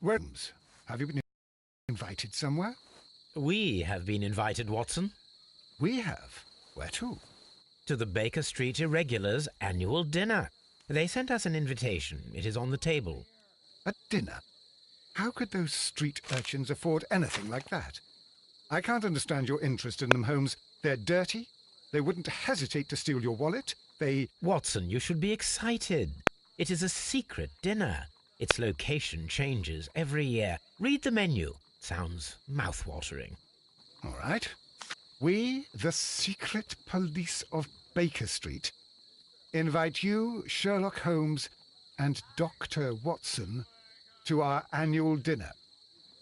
Holmes, have you been invited somewhere? We have been invited, Watson. We have. Where to? To the Baker Street Irregulars' annual dinner. They sent us an invitation. It is on the table. A dinner? How could those street urchins afford anything like that? I can't understand your interest in them, Holmes. They're dirty. They wouldn't hesitate to steal your wallet. Watson, you should be excited. It is a secret dinner. Its location changes every year. Read the menu. Sounds mouth-watering. All right. We, the secret police of Baker Street, invite you, Sherlock Holmes, and Dr. Watson to our annual dinner.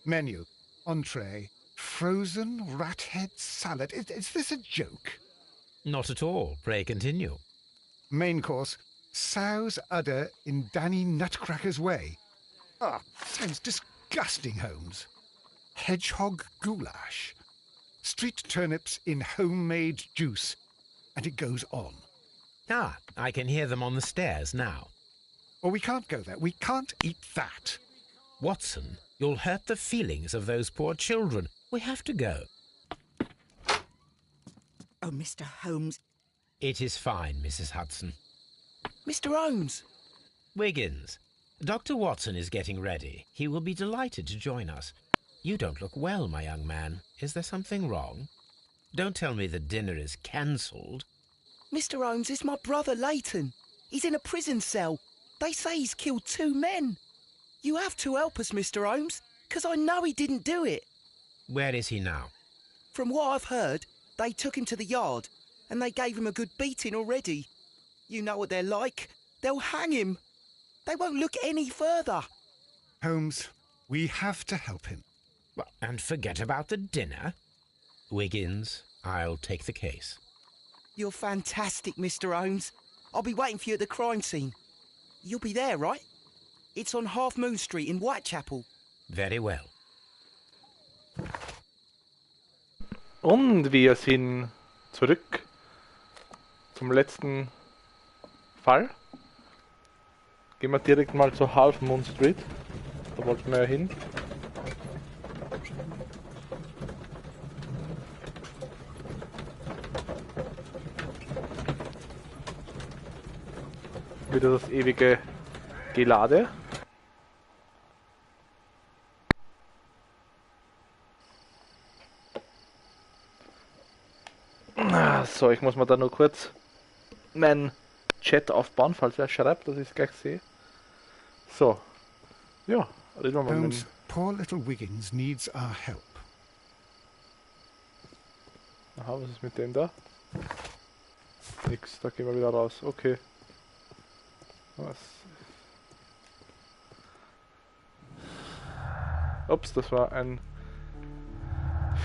Menu, entree, frozen rat head salad. Is this a joke? Not at all. Pray continue. Main course, sow's udder in Danny Nutcracker's way. Sounds disgusting, Holmes. Hedgehog goulash. Street turnips in homemade juice. And it goes on. I can hear them on the stairs now. Oh, we can't go there. We can't eat that. Watson, you'll hurt the feelings of those poor children. We have to go. Oh, Mr. Holmes. It is fine, Mrs. Hudson. Mr. Holmes! Wiggins, Dr. Watson is getting ready. He will be delighted to join us. You don't look well, my young man. Is there something wrong? Don't tell me the dinner is cancelled. Mr. Holmes, it's my brother Leighton. He's in a prison cell. They say he's killed 2 men. You have to help us, Mr. Holmes, because I know he didn't do it. Where is he now? From what I've heard, they took him to the yard, and they gave him a good beating already. You know what they're like. They'll hang him. They won't look any further. Holmes, we have to help him. Well, and forget about the dinner. Wiggins, I'll take the case. You're fantastic, Mr. Holmes. I'll be waiting for you at the crime scene. You'll be there, right? It's on Half Moon Street in Whitechapel. Very well. Und wir sind zurück zum letzten Fall. Gehen wir direkt mal zur Half Moon Street. Da wollten wir ja hin. Wieder das ewige Gelade. So, ich muss mal da nur kurz meinen Chat aufbauen, falls wer schreibt, dass ich es gleich sehe. So, ja, reden wir mal Holmes, mit... poor little Wiggins needs our help. Aha, was ist mit dem da? Nix, da gehen wir wieder raus, okay. Was? Ups, das war ein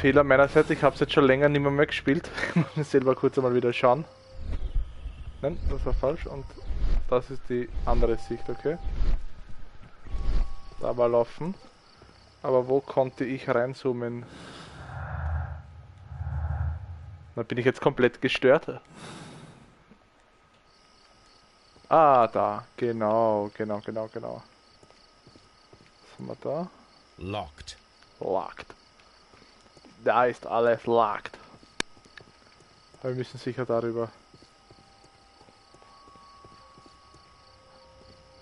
Fehler meinerseits. Ich habe es jetzt schon länger nicht mehr gespielt. Ich muss selber kurz einmal wieder schauen. Nein, das war falsch. Und das ist die andere Sicht, okay. Da war laufen. Aber wo konnte ich reinzoomen? Da bin ich jetzt komplett gestört. Ah, da. Genau. Was haben wir da? Locked. Locked. Da ist alles locked. Aber wir müssen sicher darüber.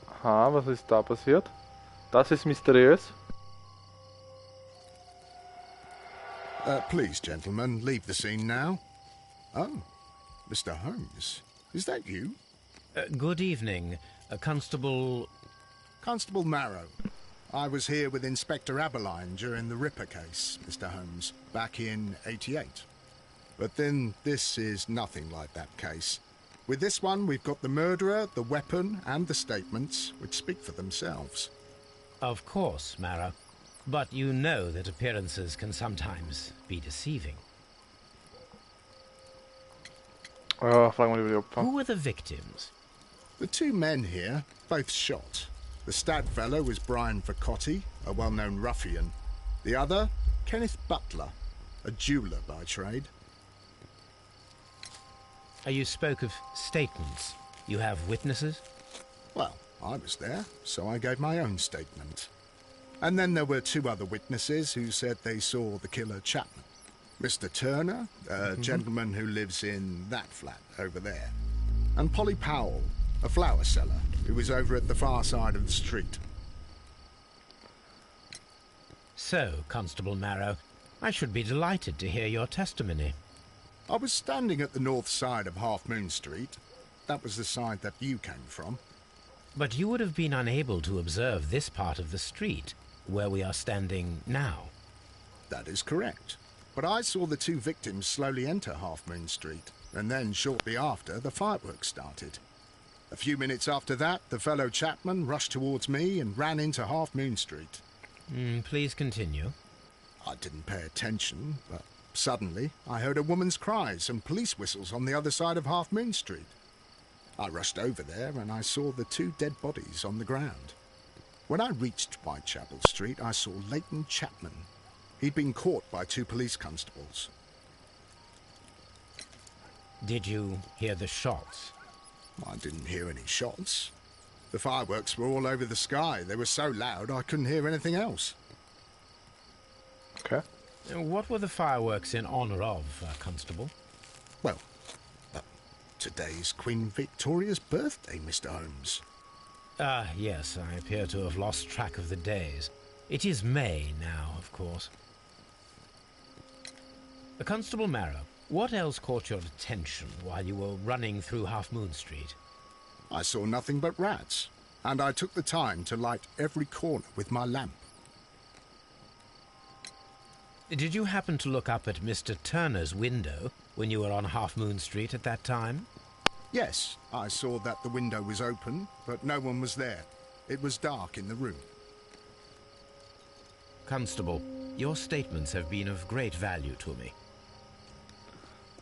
Aha, was ist da passiert? Das ist mysteriös. Please, gentlemen, leave the scene now. Oh, Mr. Holmes, is that you? Good evening, Constable... Constable Marrow. I was here with Inspector Aberline during the Ripper case, Mr. Holmes, back in '88. But then this is nothing like that case. With this one, we've got the murderer, the weapon, and the statements, which speak for themselves. Of course, Mara. But you know that appearances can sometimes be deceiving. Fragen wir die Opfer. Who were the victims? The 2 men here, both shot. The stab fellow was Brian Vercotti, a well-known ruffian. The other, Kenneth Butler, a jeweller by trade. You spoke of statements. You have witnesses? Well, I was there, so I gave my own statement. And then there were 2 other witnesses who said they saw the killer Chapman. Mr. Turner, a gentleman who lives in that flat over there. And Polly Powell, a flower seller, who was over at the far side of the street. So, Constable Marrow, I should be delighted to hear your testimony. I was standing at the north side of Half Moon Street. That was the side that you came from. But you would have been unable to observe this part of the street, where we are standing now. That is correct. But I saw the 2 victims slowly enter Half Moon Street, and then shortly after, the fireworks started. A few minutes after that, the fellow Chapman rushed towards me and ran into Half Moon Street. Please continue. I didn't pay attention, but suddenly I heard a woman's cries and police whistles on the other side of Half Moon Street. I rushed over there and I saw the 2 dead bodies on the ground. When I reached Whitechapel Street, I saw Leighton Chapman. He'd been caught by 2 police constables. Did you hear the shots? I didn't hear any shots. The fireworks were all over the sky. They were so loud I couldn't hear anything else. Okay. What were the fireworks in honour of, Constable? Well, today's Queen Victoria's birthday, Mr. Holmes. Yes, I appear to have lost track of the days. It is May now, of course. Constable Marrow, what else caught your attention while you were running through Half Moon Street? I saw nothing but rats, and I took the time to light every corner with my lamp. Did you happen to look up at Mr. Turner's window when you were on Half Moon Street at that time? Yes, I saw that the window was open, but no one was there. It was dark in the room. Constable, your statements have been of great value to me.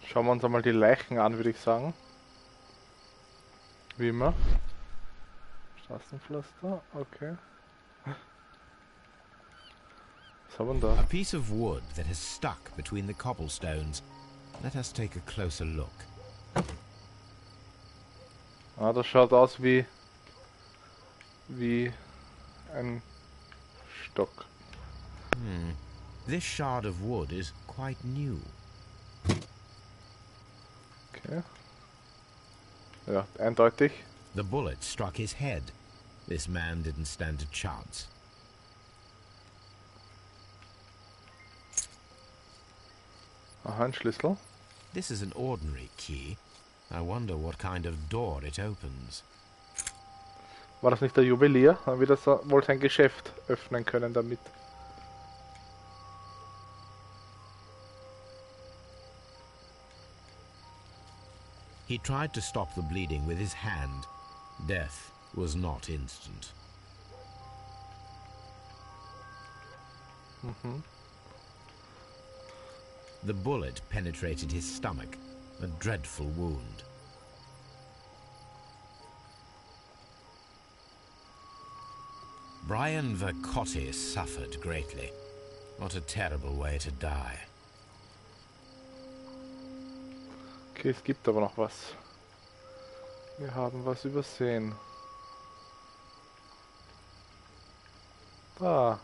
Schauen wir uns einmal die Leichen an, würde ich sagen. Wie immer. Straßenpflaster, okay. Was haben wir da? A piece of wood that has stuck between the cobblestones. Let us take a closer look. Ah, das schaut aus wie ein Stock. This shard of wood is quite new. Okay. Ja, eindeutig. The bullet struck his head. This man didn't stand a chance. Aha, ein Schlüssel. This is an ordinary key. I wonder what kind of door it opens. War das nicht der Juwelier? Dann wird er wohl sein Geschäft öffnen können damit. He tried to stop the bleeding with his hand. Death was not instant. The bullet penetrated his stomach, a dreadful wound. Brian Vercotti suffered greatly. What a terrible way to die. Okay, es gibt aber noch was. Wir haben was übersehen. Da.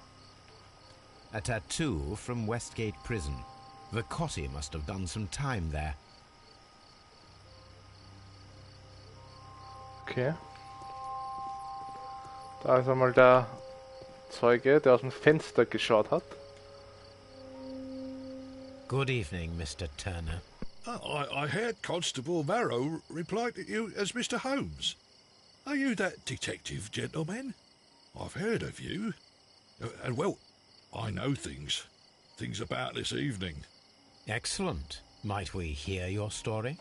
A tattoo from Westgate Prison. Vercotti must have done some time there. Okay. Da ist einmal der Zeuge, der aus dem Fenster geschaut hat. Good evening, Mr. Turner. I heard Constable Marrow reply to you as Mr. Holmes. Are you that detective gentleman? I've heard of you. And well, I know things about this evening. Excellent. Might we hear your story?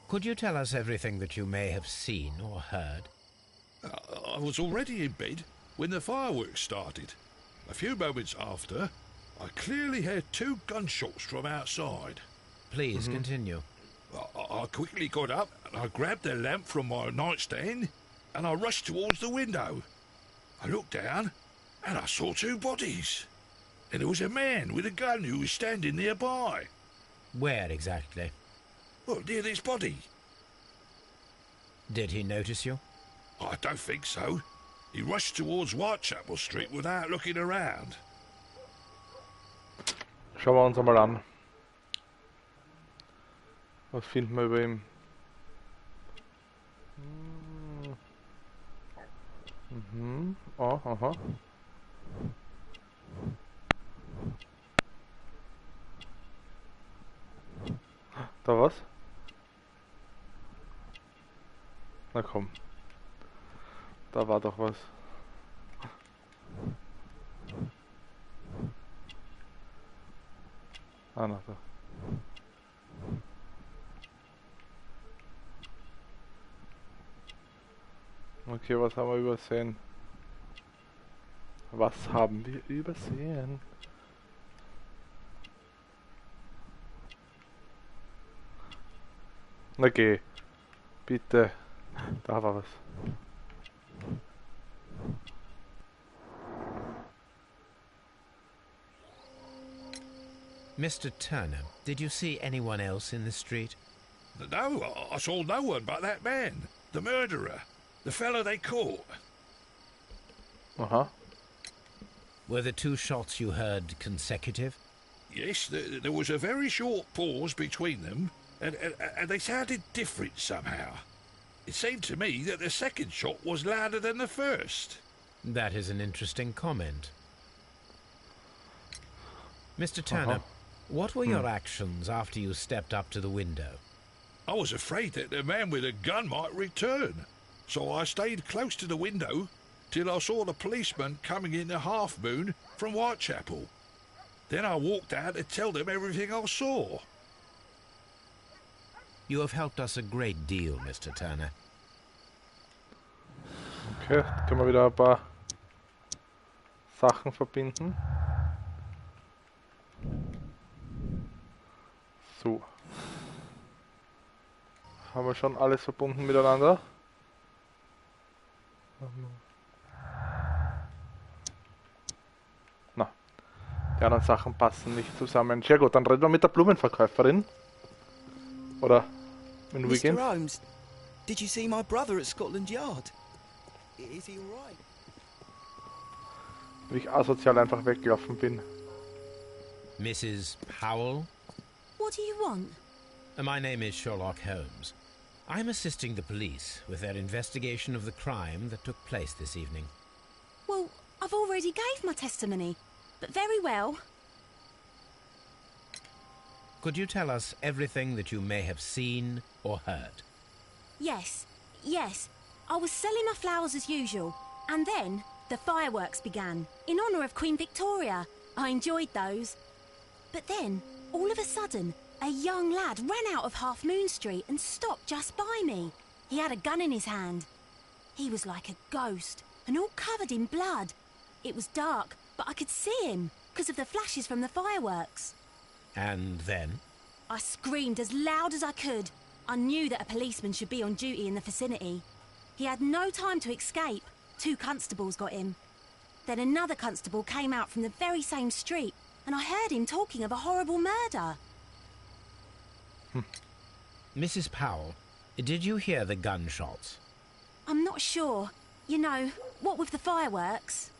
Could you tell us everything that you may have seen or heard? I was already in bed when the fireworks started. A few moments after, I clearly heard 2 gunshots from outside. Please continue. I quickly got up and I grabbed the lamp from my nightstand and I rushed towards the window. I looked down and I saw 2 bodies. And there was a man with a gun who was standing nearby. Where exactly? Well, near this body. Did he notice you? I don't think so. He rushed towards Whitechapel Street without looking around. Schauen wir uns einmal an. Was finden wir über ihn? Mhm. Oh, aha. Da was? Na komm. Da war doch was. Ah, na da. Okay, was haben wir übersehen? Was haben wir übersehen? Okay, bitte. Da war was. Mr. Turner, did you see anyone else in the street? No, I saw no one but that man, the murderer, the fellow they caught. Aha. Were the two shots you heard consecutive? Yes, there was a very short pause between them, and they sounded different somehow. It seemed to me that the second shot was louder than the first. That is an interesting comment. Mr. Turner, what were your actions after you stepped up to the window? I was afraid that the man with a gun might return, so I stayed close to the window till I saw the policeman coming in the Half Moon from Whitechapel. Then I walked out to tell them everything I saw. You have helped us a great deal, Mr. Turner. Okay, können wir wieder ein paar Sachen verbinden. So. Haben wir schon alles verbunden miteinander? Na, die anderen Sachen passen nicht zusammen. Sehr gut, dann reden wir mit der Blumenverkäuferin. Oder wenn wir gehen. Mr. Holmes, did you see my brother at Scotland Yard? Is he all right? Wie ich asozial einfach weggelaufen bin. Mrs. Powell? What do you want? My name is Sherlock Holmes. I'm assisting the police with their investigation of the crime that took place this evening. Well, I've already gave my testimony, but very well. Could you tell us everything that you may have seen or heard? Yes. I was selling my flowers as usual, and then the fireworks began, in honour of Queen Victoria. I enjoyed those. But then, all of a sudden, a young lad ran out of Half Moon Street and stopped just by me. He had a gun in his hand. He was like a ghost, and all covered in blood. It was dark, but I could see him, because of the flashes from the fireworks. And then? I screamed as loud as I could. I knew that a policeman should be on duty in the vicinity. He had no time to escape. 2 constables got him. Then another constable came out from the very same street, and I heard him talking of a horrible murder. Mrs. Powell, did you hear the gunshots? I'm not sure. You know, what with the fireworks?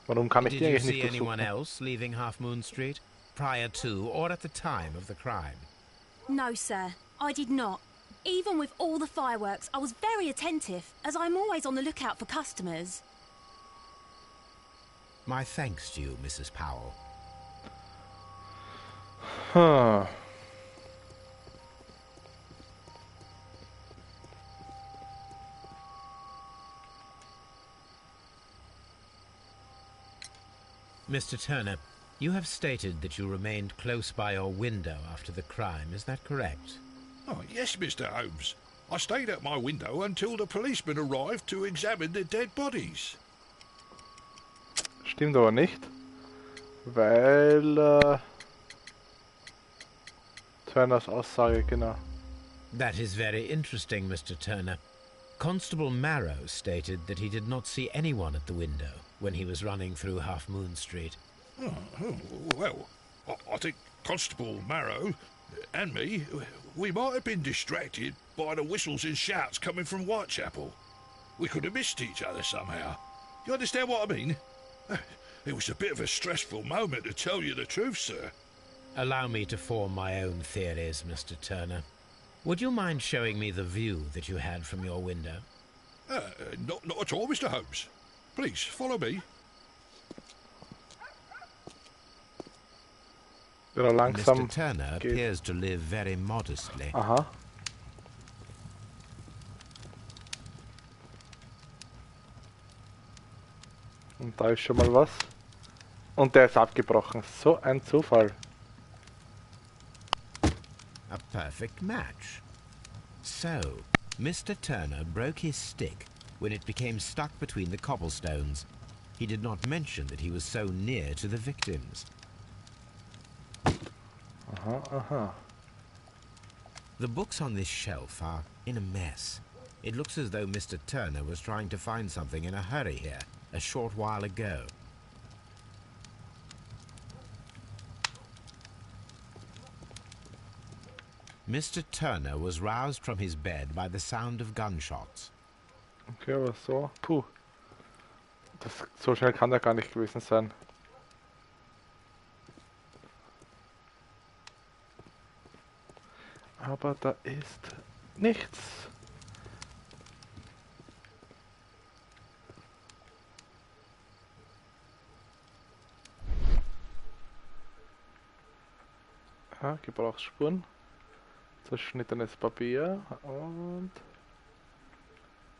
Warum kann ich Did die you eigentlich see nicht anyone besuchen? else leaving Half Moon Street, prior to or at the time of the crime? No, sir, I did not. Even with all the fireworks, I was very attentive, as I'm always on the lookout for customers. My thanks to you, Mrs. Powell. Huh. Mr. Turner, you have stated that you remained close by your window after the crime, is that correct? Oh, yes, Mr. Holmes. I stayed at my window until the policeman arrived to examine the dead bodies. Stimmt aber nicht. Weil Turners Aussage, genau. That is very interesting, Mr. Turner. Constable Marrow stated that he did not see anyone at the window when he was running through Half Moon Street. Well, I think Constable Marrow and me, we might have been distracted by the whistles and shouts coming from Whitechapel. we could have missed each other somehow. You understand what I mean? It was a bit of a stressful moment, to tell you the truth, sir. Allow me to form my own theories, Mr. Turner. Would you mind showing me the view that you had from your window? Not at all, Mr. Holmes. Please, follow me. Mr. Turner appears to live very modestly. Aha. Und da ist schon mal was. Und der ist abgebrochen. So ein Zufall. A perfect match. So, Mr. Turner broke his stick when it became stuck between the cobblestones. He did not mention that he was so near to the victims. Aha, aha. The books on this shelf are in a mess. It looks as though Mr. Turner was trying to find something in a hurry here a short while ago. Mr. Turner was roused from his bed by the sound of gunshots. Okay, aber so. Puh. So schnell kann der gar nicht gewesen sein. Aber da ist nichts. Ja, Gebrauchsspuren. Zerschnittenes Papier und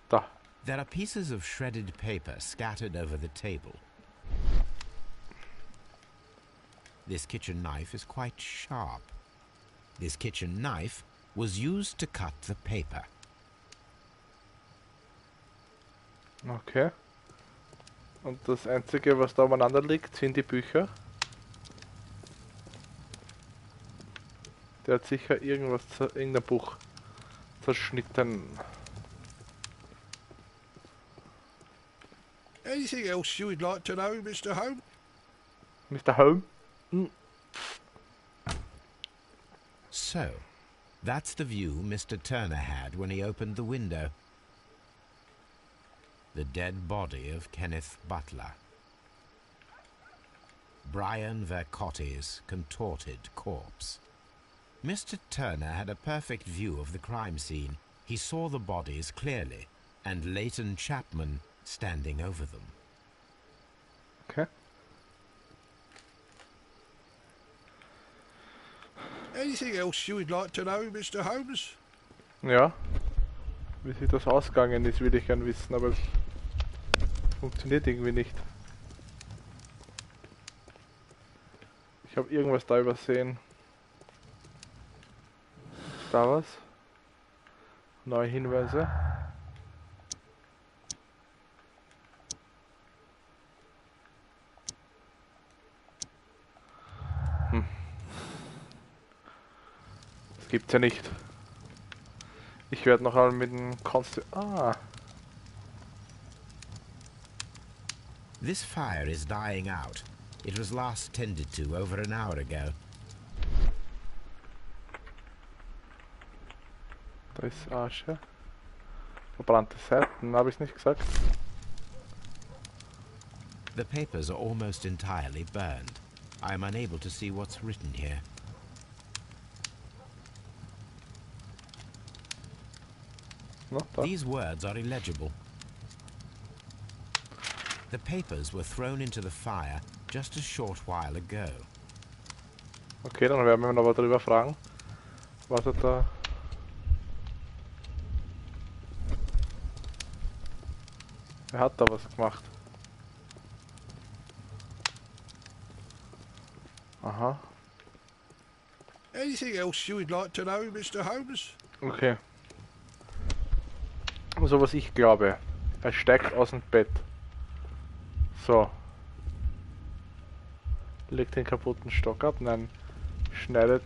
da. There are pieces of shredded paper scattered over the table. This kitchen knife is quite sharp. This kitchen knife was used to cut the paper. Okay. Und das Einzige, was da umeinander liegt, sind die Bücher. Der hat sicher irgendein Buch zerschnitten. Anything else you would like to know, Mr. Holmes? Mr. Holmes? So, that's the view Mr. Turner had when he opened the window. The dead body of Kenneth Butler. Brian Vercotti's contorted corpse. Mr. Turner had a perfect view of the crime scene. He saw the bodies clearly, and Leighton Chapman standing over them. Okay. Anything else you would like to know, Mr. Holmes? Ja. Wie sich das ausgegangen ist, will ich gern wissen, aber es funktioniert irgendwie nicht. Ich habe irgendwas da übersehen. Ist da was? Neue Hinweise. Das gibt's ja nicht. Ich werde noch einmal mit dem This fire is dying out. It was last tended to over an hour ago. Da ist Asche. Verbrannte Seiten, habe ich nicht gesagt. The papers are almost entirely burned. I am unable to see what's written here. No, da. These words are illegible. The papers were thrown into the fire just a short while ago. Okay, dann werden wir noch mal drüber fragen, was er da... Er hat da was gemacht. Aha. Anything else you would like to know, Mr. Holmes? Okay. So was ich glaube. Er steigt aus dem Bett. So. Legt den kaputten Stock ab. Nein. Schneidet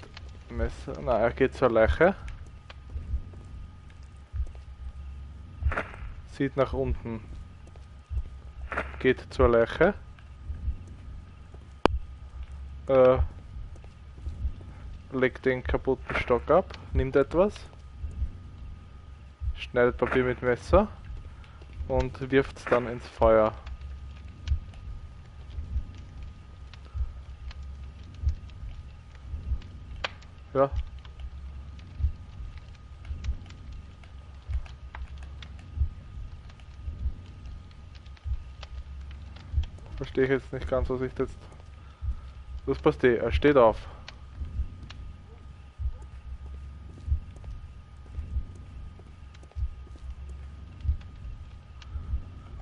Messer. Nein, er geht zur Leiche. Sieht nach unten. Geht zur Leiche. Legt den kaputten Stock ab. Nimmt etwas. Schneidet Papier mit Messer. und wirft es dann ins Feuer. Ja. Verstehe ich jetzt nicht ganz, was ich jetzt... Was passiert? Er steht auf.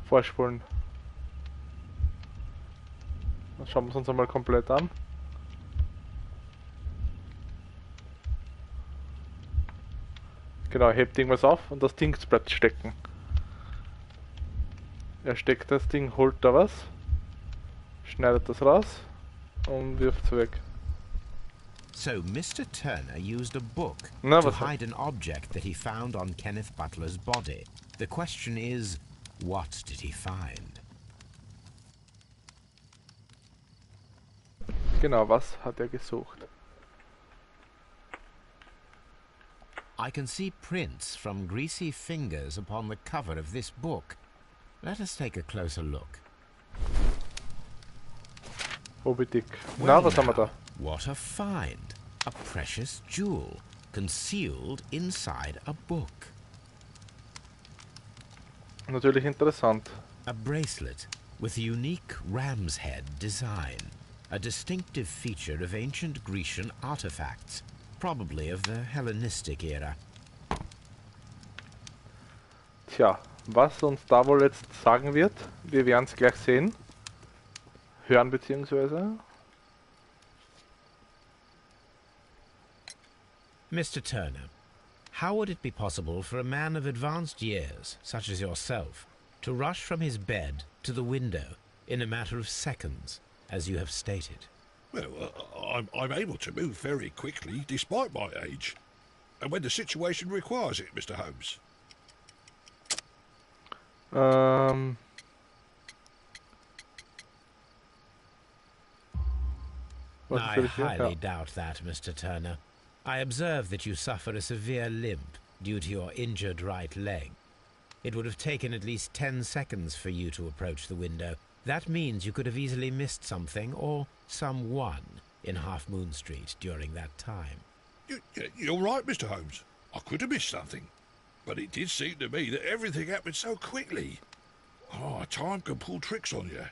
Vorspulen. Dann schauen wir es uns einmal komplett an. Genau, er hebt irgendwas auf und das Ding bleibt stecken. Er steckt das Ding, holt da was, schneidet das raus und wirft es weg. So Mr. Turner used a book Na, to was hide an object that he found on Kenneth Butler's body. The question is, what did he find? Genau, was hat er gesucht? I can see prints from greasy fingers upon the cover of this book. Let us take a closer look. Moby Dick. Na, Well was haben wir da? now, what a find! A precious jewel concealed inside a book. Natürlich interessant. A bracelet with a unique ram's head design. A distinctive feature of ancient Grecian artifacts, probably of the Hellenistic era. Tja, was uns da wohl jetzt sagen wird, wir werden es gleich sehen. Hören beziehungsweise. Mr. Turner, how would it be possible for a man of advanced years, such as yourself, to rush from his bed to the window in a matter of seconds, as you have stated? Well, I'm able to move very quickly, despite my age. And when the situation requires it, Mr. Holmes. I highly doubt that, Mr. Turner. I observe that you suffer a severe limp due to your injured right leg. It would have taken at least 10 seconds for you to approach the window. That means you could have easily missed something or someone in Half Moon Street during that time. You're right, Mr. Holmes. I could have missed something. But it did seem to me that everything happened so quickly. Oh, time can pull tricks on you.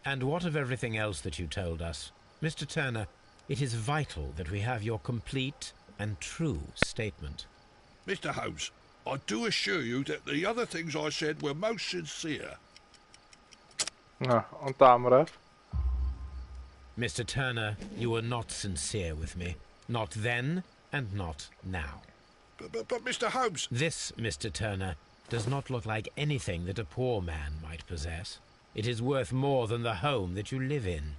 And what of everything else that you told us? Mr. Turner, it is vital that we have your complete and true statement. Mr. Holmes, I do assure you that the other things I said were most sincere. Ja, und da haben wir. Mr. Turner, you were not sincere with me. Not then and not now. But Mr. Holmes... This, Mr. Turner, does not look like anything that a poor man might possess. It is worth more than the home that you live in.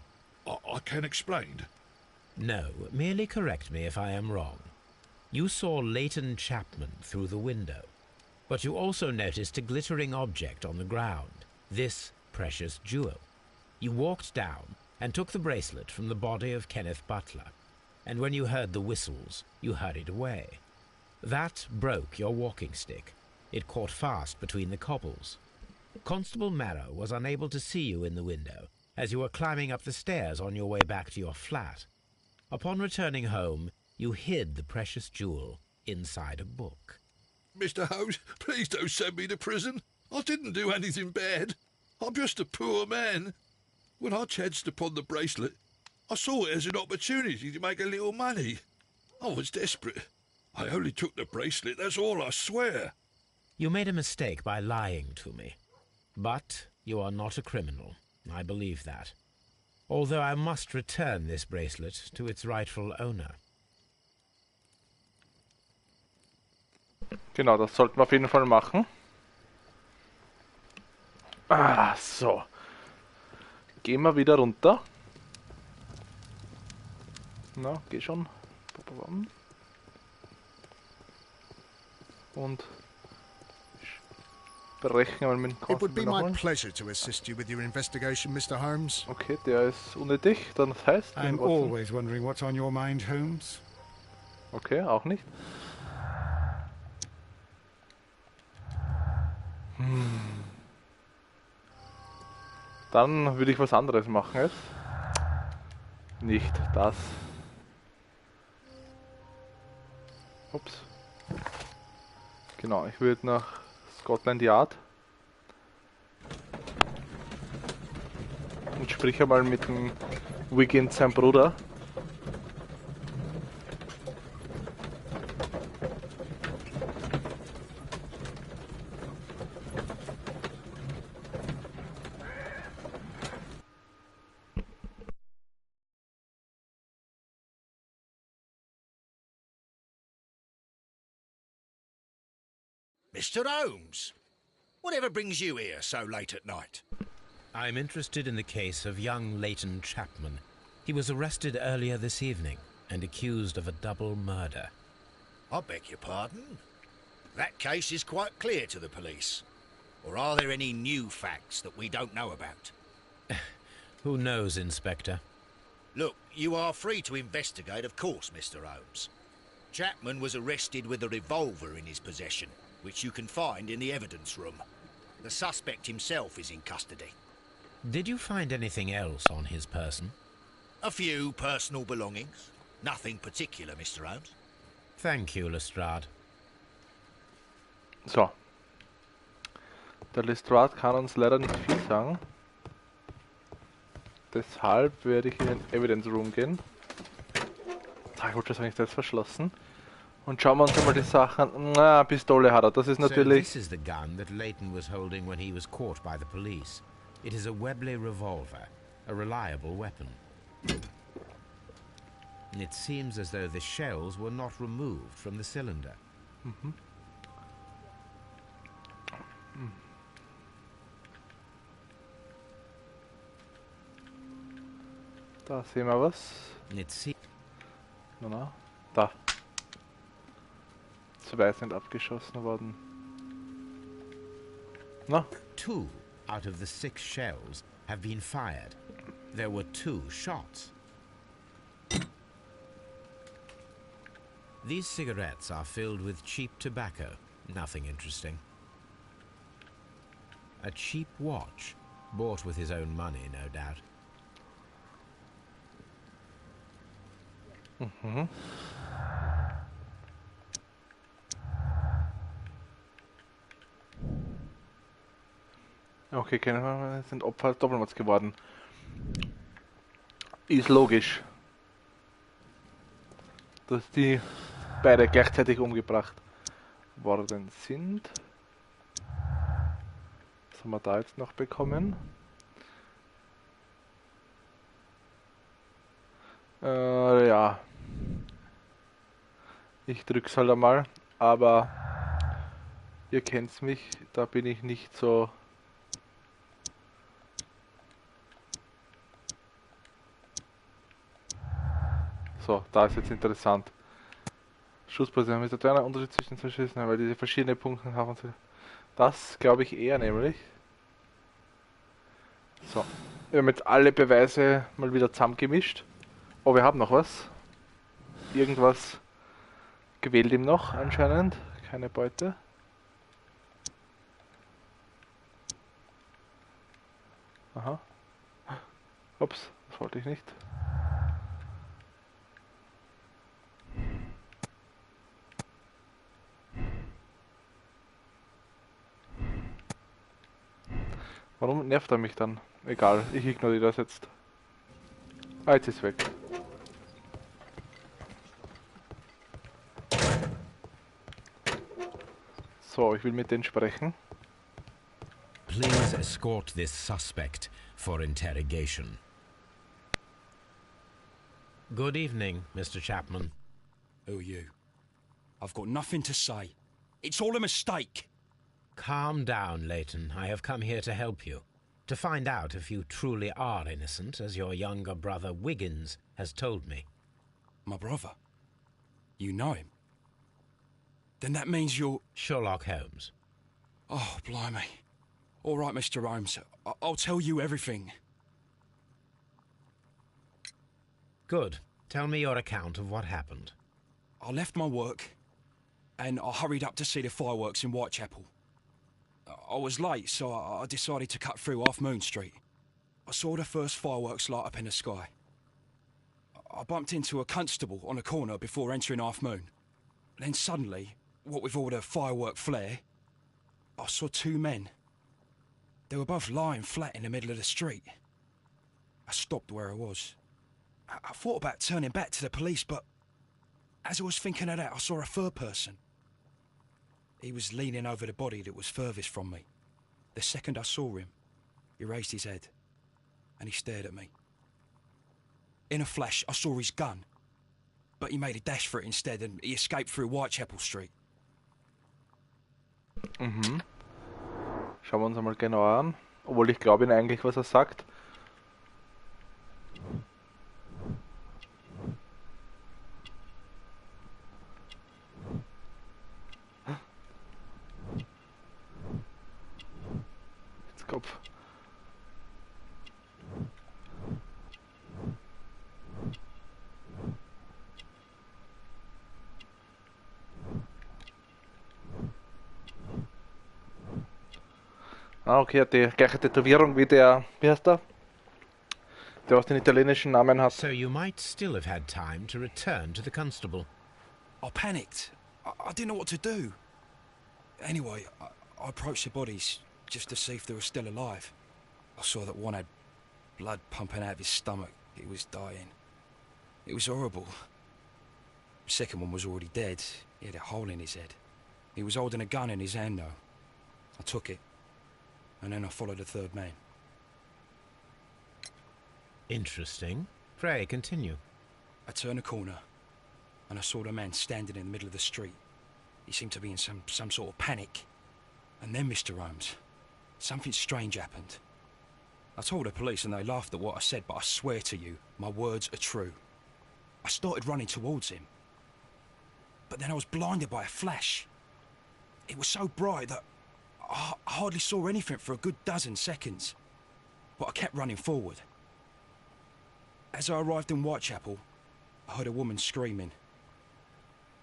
I can explain. No, merely correct me if I am wrong. You saw Leighton Chapman through the window, but you also noticed a glittering object on the ground, this precious jewel. You walked down and took the bracelet from the body of Kenneth Butler, and when you heard the whistles, you hurried away. That broke your walking stick. It caught fast between the cobbles. Constable Marrow was unable to see you in the window, as you were climbing up the stairs on your way back to your flat. Upon returning home, you hid the precious jewel inside a book. Mr. Holmes, please don't send me to prison. I didn't do anything bad. I'm just a poor man. When I chanced upon the bracelet, I saw it as an opportunity to make a little money. I was desperate. I only took the bracelet, that's all, I swear. You made a mistake by lying to me. But you are not a criminal. I believe that. Although I must return this bracelet to its rightful owner. Genau, das sollten wir auf jeden Fall machen. Ah, so. Gehen wir wieder runter. Na, geh schon. Und sprechen wir mit dem It would be my nochmal. pleasure to assist you with your investigation, Mr. Holmes. Okay, der ist unnötig. Dann das heißt... I'm Watson. always wondering what's on your mind, Holmes. Okay, auch nicht. Dann würde ich was anderes machen jetzt. Nicht das. Ups. Genau, ich würde nach Scotland Yard. Und sprich einmal mit dem Wiggins, sein Bruder. Mr. Holmes, whatever brings you here so late at night? I'm interested in the case of young Leighton Chapman. He was arrested earlier this evening and accused of a double murder. I beg your pardon? That case is quite clear to the police. Or are there any new facts that we don't know about? Who knows, Inspector? Look, you are free to investigate, of course, Mr. Holmes. Chapman was arrested with a revolver in his possession, which you can find in the evidence room. The suspect himself is in custody. Did you find anything else on his person? A few personal belongings. Nothing particular, Mr. Holmes. Thank you, Lestrade. So. Der Lestrade kann uns leider nicht viel sagen. Deshalb werde ich in den Evidence Room gehen. Ich wollte schon sagen, ist jetzt verschlossen. Und schauen wir uns einmal die Sachen an. Na, Pistole hat er. Das ist natürlich... So this is the gun that Leighton was holding when he was caught by the police. It is a Webley revolver, a reliable weapon. It seems as though the shells were not removed from the cylinder. Da sehen wir was. Na, da. 2 sind abgeschossen worden. Na? 2 out of the 6 shells have been fired. There were 2 shots. These cigarettes are filled with cheap tobacco. Nothing interesting. A cheap watch, bought with his own money, no doubt. Okay, sind Opfer als Doppelmords geworden. Ist logisch, dass die beide gleichzeitig umgebracht worden sind. Was haben wir da jetzt noch bekommen? Ja. Ich drück's halt einmal, aber ihr kennt's mich, da bin ich nicht so... So, da ist jetzt interessant. Schussposition ist der Unterschied zwischen zwei Schüssen, weil diese verschiedenen Punkte haben. Das glaube ich eher nämlich. So, wir haben jetzt alle Beweise mal wieder zusammengemischt. Oh, wir haben noch was. Irgendwas gewählt ihm noch anscheinend. Keine Beute. Aha. Ups, das wollte ich nicht. Warum nervt er mich dann? Egal, ich ignoriere das jetzt. Ah, jetzt ist weg. So, ich will mit denen sprechen. Please escort this suspect for interrogation. Good evening, Mr. Chapman. Who are you? I've got nothing to say. It's all a mistake. Calm down, Leighton. I have come here to help you. To find out if you truly are innocent, as your younger brother Wiggins has told me. My brother? You know him? Then that means you're... Sherlock Holmes. Oh, blimey. All right, Mr. Holmes. I'll tell you everything. Good. Tell me your account of what happened. I left my work, and I hurried up to see the fireworks in Whitechapel. I was late, so I decided to cut through Half Moon Street. I saw the first fireworks light up in the sky. I bumped into a constable on a corner before entering Half Moon. Then suddenly, what with all the firework flare, I saw two men. They were both lying flat in the middle of the street. I stopped where I was. I thought about turning back to the police, but as I was thinking of that, I saw a third person. He was leaning over the body that was furthest from me. The second I saw him, he raised his head and he stared at me. In a flash, I saw his gun, but he made a dash for it instead and he escaped through Whitechapel Street. Mhm. Schauen wir uns einmal genauer an. Obwohl ich glaube ihn eigentlich, was er sagt. Jetzt Kopf. Ah, okay, hat die gleiche Tätowierung wie der, wie heißt der? Der aus den italienischen Namen hat. So you might still have had time to return to the constable. I panicked. I didn't know what to do. Anyway, I approached the bodies just to see if they were still alive. I saw that one had blood pumping out of his stomach. He was dying. It was horrible. The second one was already dead. He had a hole in his head. He was holding a gun in his hand, though. I took it, and then I followed the third man. Interesting. Pray, continue. I turned a corner, and I saw the man standing in the middle of the street. He seemed to be in some sort of panic. And then, Mr. Holmes, something strange happened. I told the police and they laughed at what I said, but I swear to you, my words are true. I started running towards him. But then I was blinded by a flash. It was so bright that I hardly saw anything for a good dozen seconds. But I kept running forward. As I arrived in Whitechapel, I heard a woman screaming.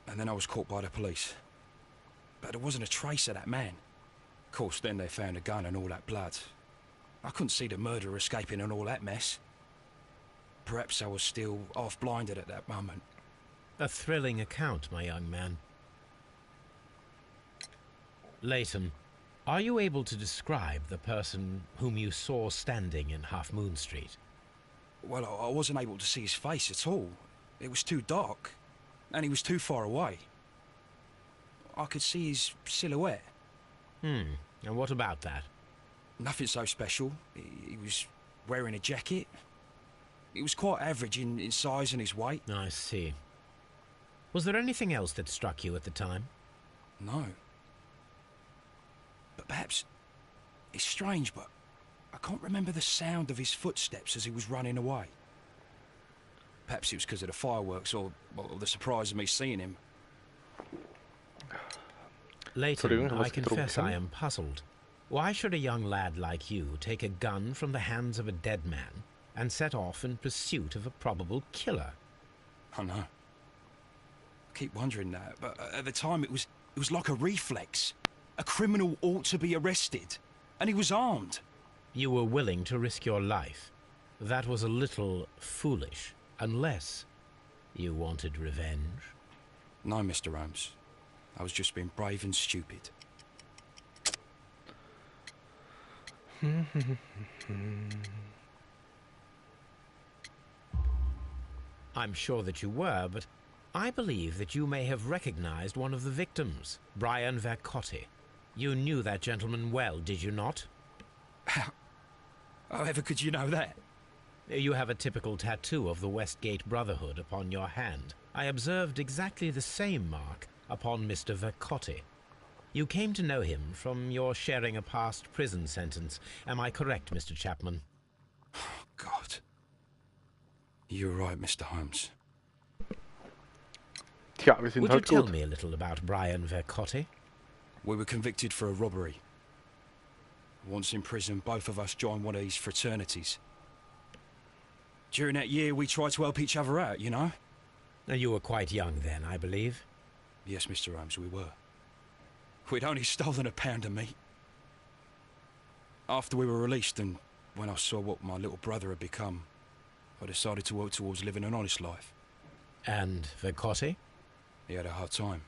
And then I was caught by the police. But there wasn't a trace of that man. Of course, then they found a gun and all that blood. I couldn't see the murderer escaping and all that mess. Perhaps I was still half-blinded at that moment. A thrilling account, my young man. Leighton, are you able to describe the person whom you saw standing in Half Moon Street? Well, I wasn't able to see his face at all. It was too dark, and he was too far away. I could see his silhouette. And what about that? Nothing so special. He was wearing a jacket. He was quite average in size and his weight. I see. Was there anything else that struck you at the time? No. But perhaps... It's strange, but I can't remember the sound of his footsteps as he was running away. Perhaps it was because of the fireworks or the surprise of me seeing him. Leighton, I confess I am puzzled. Why should a young lad like you take a gun from the hands of a dead man and set off in pursuit of a probable killer? I know. I keep wondering that, but at the time it was like a reflex. A criminal ought to be arrested, and he was armed. You were willing to risk your life. That was a little foolish, unless you wanted revenge. No, Mr. Holmes. I was just being brave and stupid. I'm sure that you were, but I believe that you may have recognized one of the victims, Brian Vercotti. You knew that gentleman well, did you not? However could you know that? You have a typical tattoo of the Westgate Brotherhood upon your hand. I observed exactly the same mark upon Mr. Vercotti. You came to know him from your sharing a past prison sentence. Am I correct, Mr. Chapman? Oh, God. You're right, Mr. Holmes. Tja, wir sind Would halt you tell gut. me a little about Brian Vercotti? We were convicted for a robbery. Once in prison, both of us joined one of these fraternities. During that year, we tried to help each other out, you know? You were quite young then, I believe. Yes, Mr. Holmes, we were. We'd only stolen a pound of meat. After we were released and when I saw what my little brother had become, I decided to work towards living an honest life. And Vicotti? He had a hard time.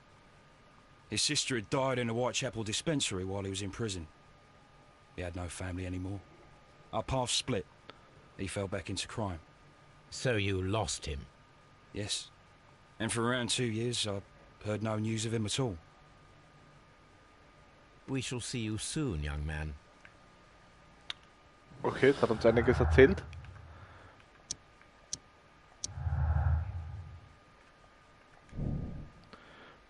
His sister had died in a Whitechapel dispensary while he was in prison. He had no family anymore. Our paths split. He fell back into crime. So you lost him? Yes. And for around 2 years, I heard no news of him at all. We shall see you soon, young man. Okay, es hat uns einiges erzählt.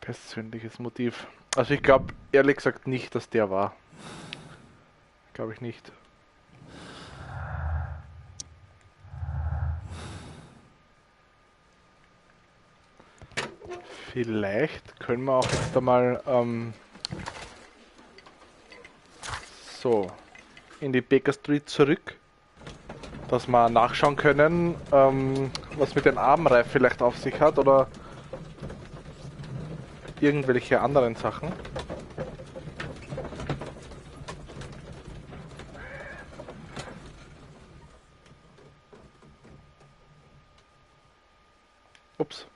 Persönliches Motiv. Also ich glaube ehrlich gesagt nicht, dass der war. Glaube ich nicht. Vielleicht können wir auch jetzt einmal so in die Baker Street zurück, dass wir nachschauen können, was mit den Armreif vielleicht auf sich hat oder irgendwelche anderen Sachen. Ups,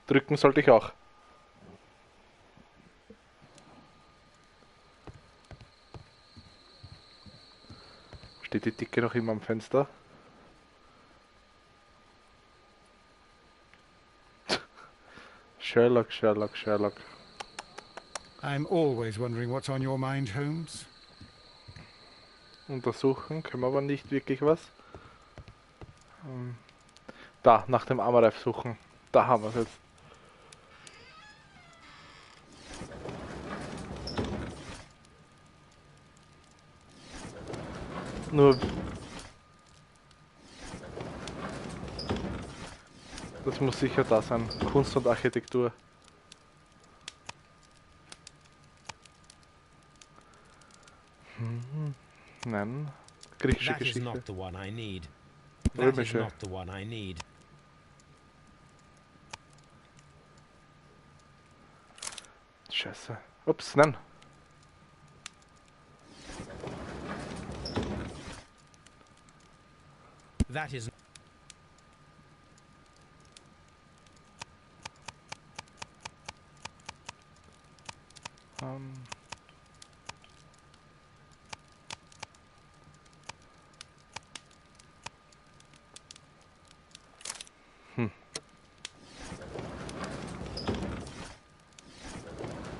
drücken sollte ich auch. Steht die Dicke noch immer am Fenster? Sherlock, Sherlock, Sherlock. I'm always wondering what's on your mind, Holmes. Untersuchen können wir aber nicht wirklich was. Da, nach dem Armreif suchen. Da haben wir es jetzt. Nur das muss sicher da sein. Kunst und Architektur. Nein. Griechische That is Geschichte. not the one I need. That is Römische. not the one I need. Scheiße. Ups, nein. That is...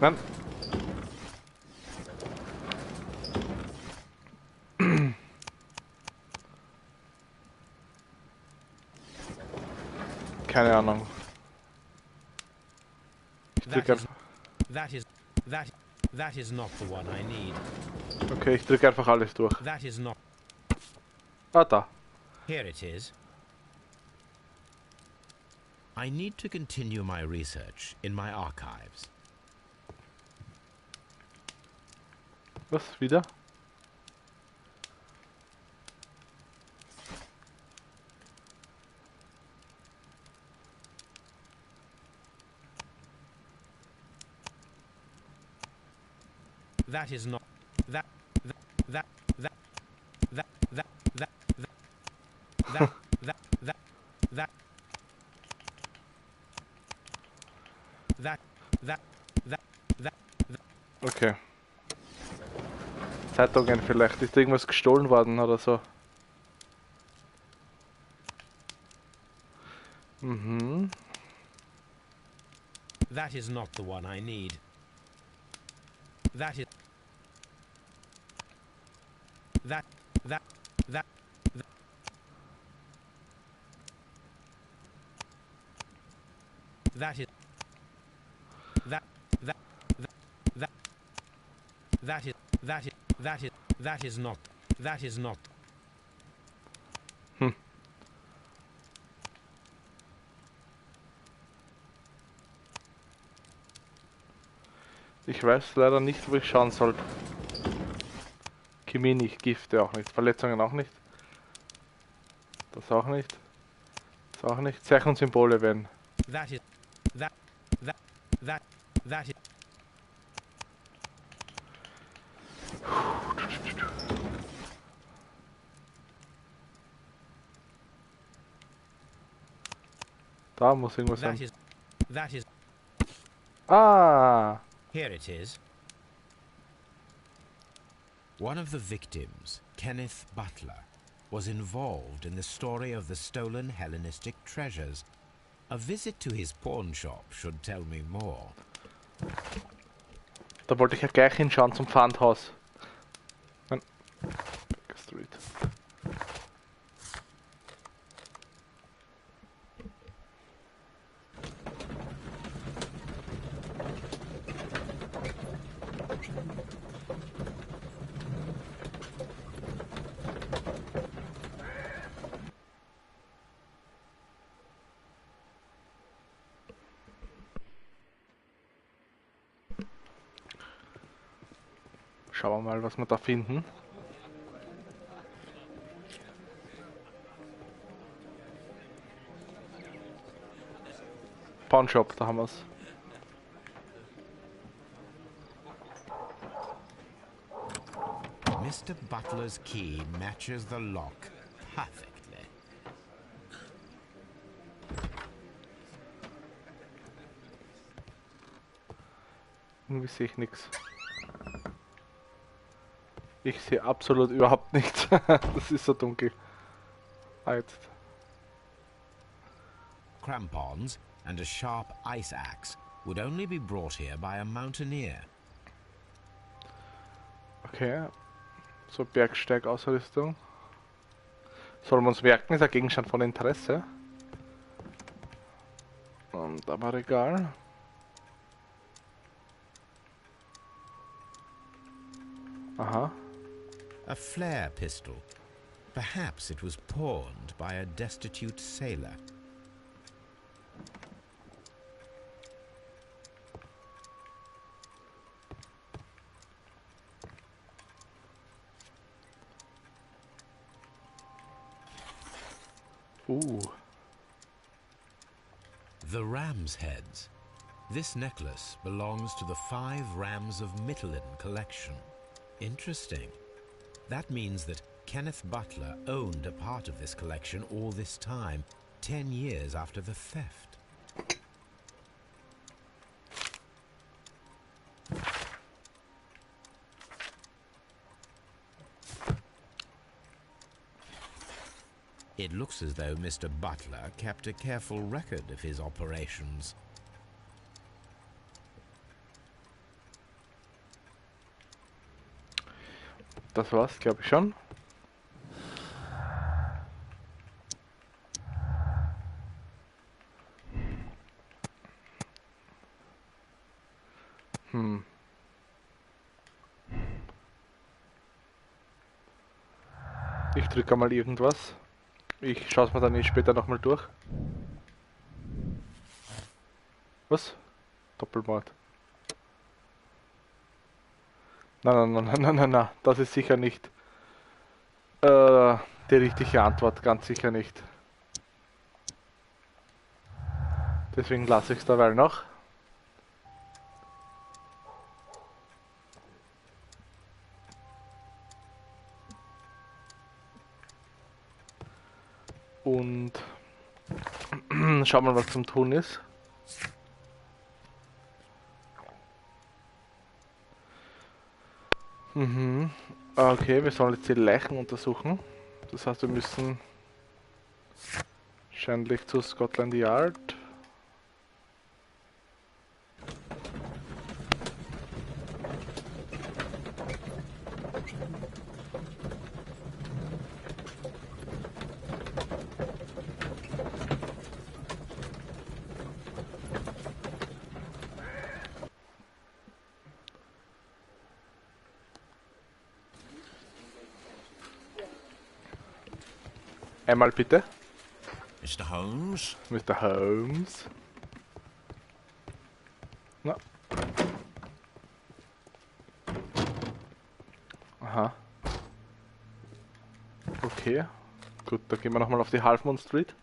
Nein. Keine Ahnung. Ich drücke einfach. That is not the one I need. Okay, ich drücke einfach alles durch. That is not... Ah, da. Here it is. I need to continue my research in my archives. Was? Wieder? That is not... That Okay. Zeitungen vielleicht. Ist irgendwas gestohlen worden oder so? Mhm. That is not the one I need. That is... That is... That is not. Ich weiß leider nicht, wo ich schauen soll. Chemie nicht, Gifte auch nicht, Verletzungen auch nicht. Das auch nicht. Das auch nicht. Zeichen und Symbole werden. That is... That is... Da muss irgendwas sein. That is. Ah! Here it is. One of the victims, Kenneth Butler, was involved in the story of the stolen Hellenistic treasures. A visit to his pawn shop should tell me more. Da wollte ich ja gleich hinschauen zum Pfandhaus. Nein. Baker Street. Schauen wir mal, was wir da finden. Pawnshop, da haben wir es. Mr. Butler's key matches the lock perfectly. Irgendwie sehe ich nichts. Ich sehe absolut überhaupt nichts. Das ist so dunkel. Ah, jetzt. Crampons and a sharp ice axe would only be brought here by a mountaineer. Okay. So Bergsteigausrüstung. Sollen wir uns merken, ist ein Gegenstand von Interesse. Und aber egal. Aha. A flare pistol. Perhaps it was pawned by a destitute sailor. Ooh. The ram's heads. This necklace belongs to the 5 Rams of Mittelin collection. Interesting. That means that Kenneth Butler owned a part of this collection all this time, 10 years after the theft. It looks as though Mr. Butler kept a careful record of his operations. Das war's, glaube ich schon. Ich drücke mal irgendwas. Ich schaue es mir dann später nochmal durch. Was? Doppelmord. Nein, das ist sicher nicht die richtige Antwort, ganz sicher nicht. Deswegen lasse ich es dabei noch. Und schauen wir mal, was zum Tun ist. Okay, wir sollen jetzt die Leichen untersuchen. Das heißt, wir müssen wahrscheinlich zu Scotland Yard. Einmal bitte. Mr. Holmes? Mr. Holmes. Na. Aha. Okay. Gut, dann gehen wir nochmal auf die Half Moon Street.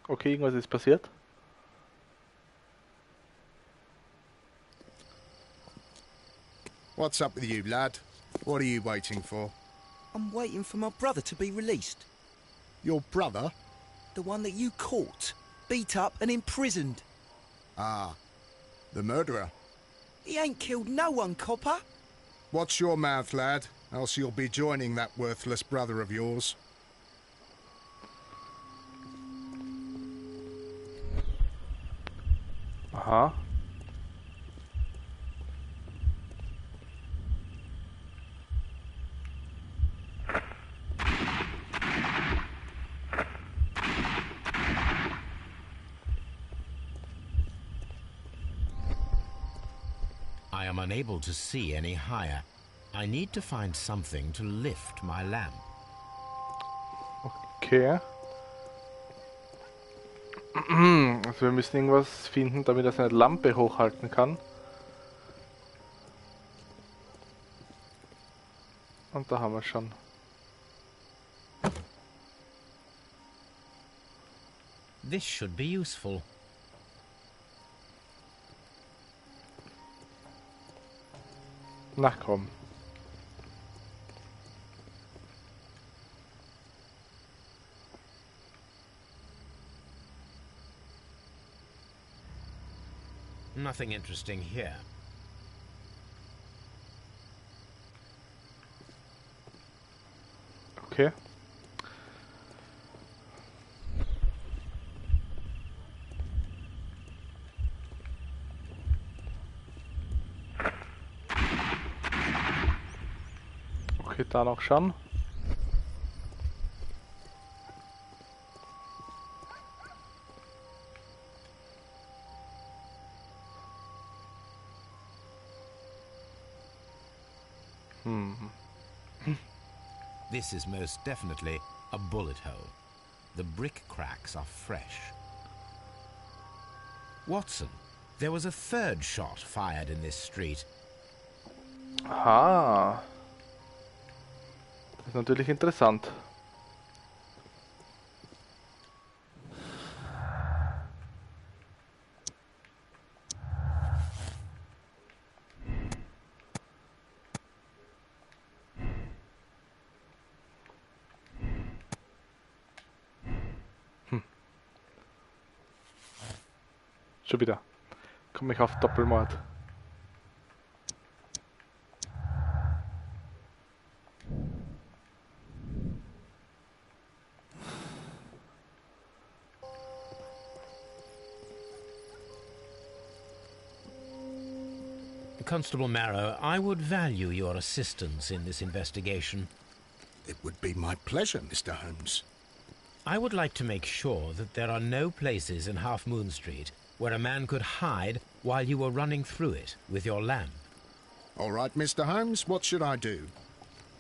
Okay, irgendwas ist passiert. What's up with you, lad? What are you waiting for? I'm waiting for my brother to be released. Your brother? The one that you caught, beat up and imprisoned. Ah, the murderer. He ain't killed no one, copper. Watch your mouth, lad, else you'll be joining that worthless brother of yours. Aha. I am unable to see any higher. I need to find something to lift my lamp. Okay. Also wir müssen irgendwas finden, damit er seine Lampe hochhalten kann. Und da haben wir schon. This should be useful. Na komm. Nothing interesting here. Okay. Okay, da noch schon. This is most definitely a bullet hole. The brick cracks are fresh. Watson, there was a third shot fired in this street. Aha. Das ist natürlich interessant. Schon wieder. Komme ich auf Doppelmord. Constable Marrow, I would value your assistance in this investigation. It would be my pleasure, Mr. Holmes. I would like to make sure that there are no places in Half Moon Street where a man could hide while you were running through it with your lamp. All right, Mr. Holmes, what should I do?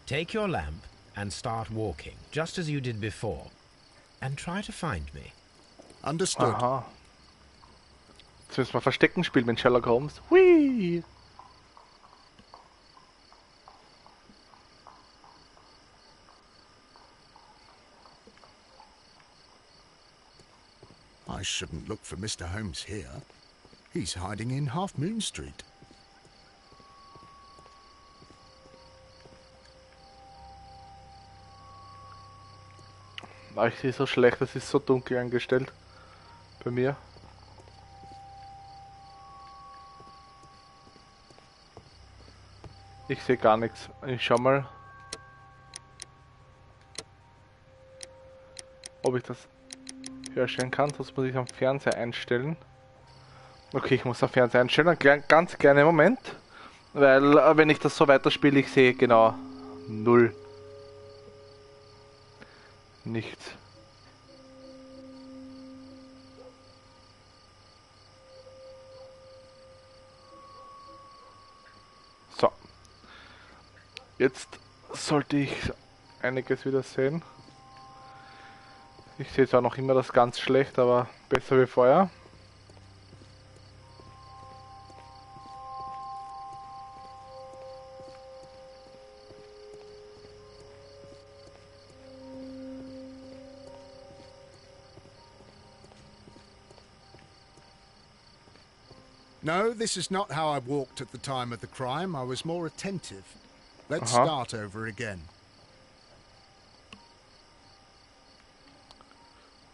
Take your lamp and start walking, just as you did before, and try to find me. Understood. Aha. Jetzt müssen wir Verstecken spielen mit Sherlock Holmes. Hui! I shouldn't look for Mr. Holmes here. He's hiding in Half Moon Street. Ich sehe so schlecht, es ist so dunkel eingestellt. Bei mir. Ich sehe gar nichts. Ich schau mal, ob ich das herstellen kann. Sonst muss ich am Fernseher einstellen. Okay, ich muss am Fernseher einstellen. Einen ganz kleinen Moment. Weil, wenn ich das so weiterspiele, ich sehe genau null. Nichts. So. Jetzt sollte ich einiges wieder sehen. Ich sehe zwar noch immer das ganz schlecht, aber besser wie vorher. No, this is not how I walked at the time of the crime. I was more attentive. Let's start over again.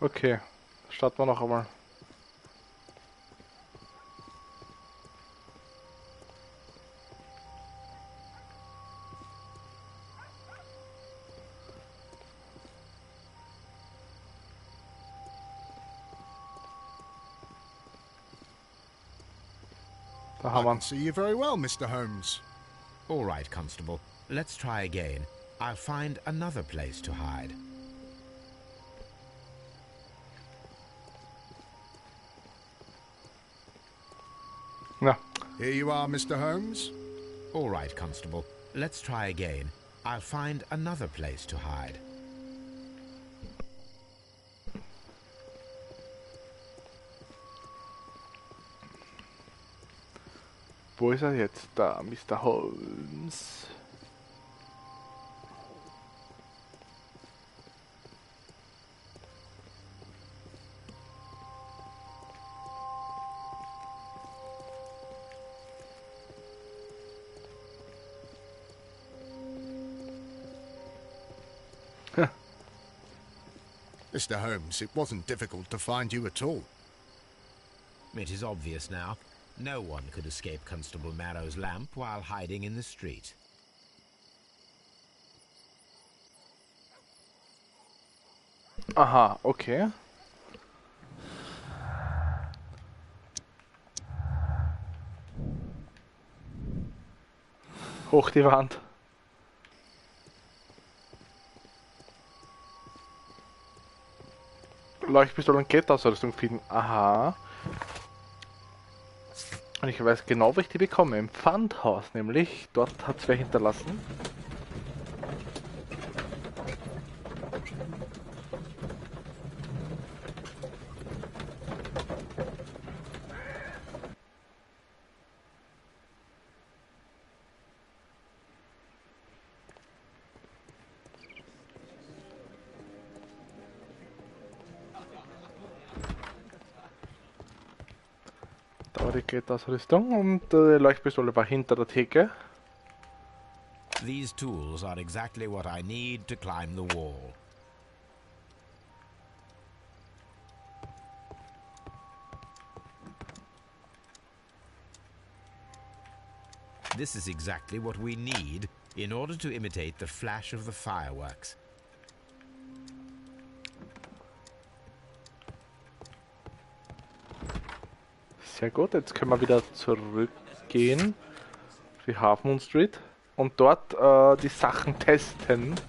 Okay, starten wir noch einmal. I can see you very well, Mr. Holmes. All right, Constable. Let's try again. I'll find another place to hide. Ja. Here you are, Mr. Holmes. All right, Constable. Let's try again. I'll find another place to hide. Wo ist er jetzt? Da, Mr. Holmes. Mr. Holmes, it wasn't difficult to find you at all. It is obvious now. No one could escape Constable Marrow's lamp while hiding in the street. Aha, okay. Hoch die Wand. Leuchtpistole und Kletterausrüstung finden. Aha. Und ich weiß genau, wo ich die bekomme. Im Pfandhaus nämlich. Dort hat es wer hinterlassen. Die Kletterausrüstung und die Leuchtpistole war hinter der Theke. These tools are exactly what I need to climb the wall. This is exactly what we need in order to imitate the flash of the fireworks. Sehr gut, jetzt können wir wieder zurückgehen auf die Half Moon Street und dort die Sachen testen.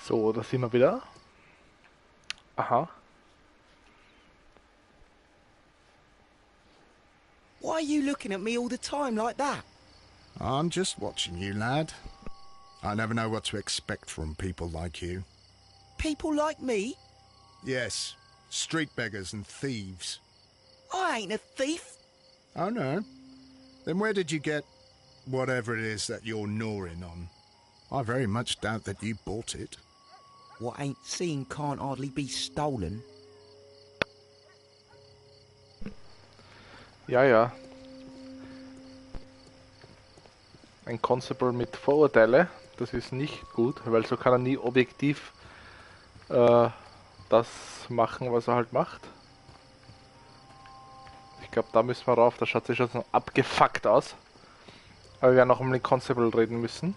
So, da sind wir wieder. Aha. Why are you looking at me all the time like that? I'm just watching you, lad. I never know what to expect from people like you. People like me? Yes, street beggars and thieves. I ain't a thief. Oh, no? Then where did you get whatever it is that you're gnawing on? I very much doubt that you bought it. What ain't seen can't hardly be stolen. Ja, ja. Ein Constable mit Vorurteile, das ist nicht gut, weil so kann er nie objektiv das machen, was er halt macht. Ich glaube, da müssen wir rauf, da schaut sich schon so abgefuckt aus. Aber wir werden noch um den Constable reden müssen.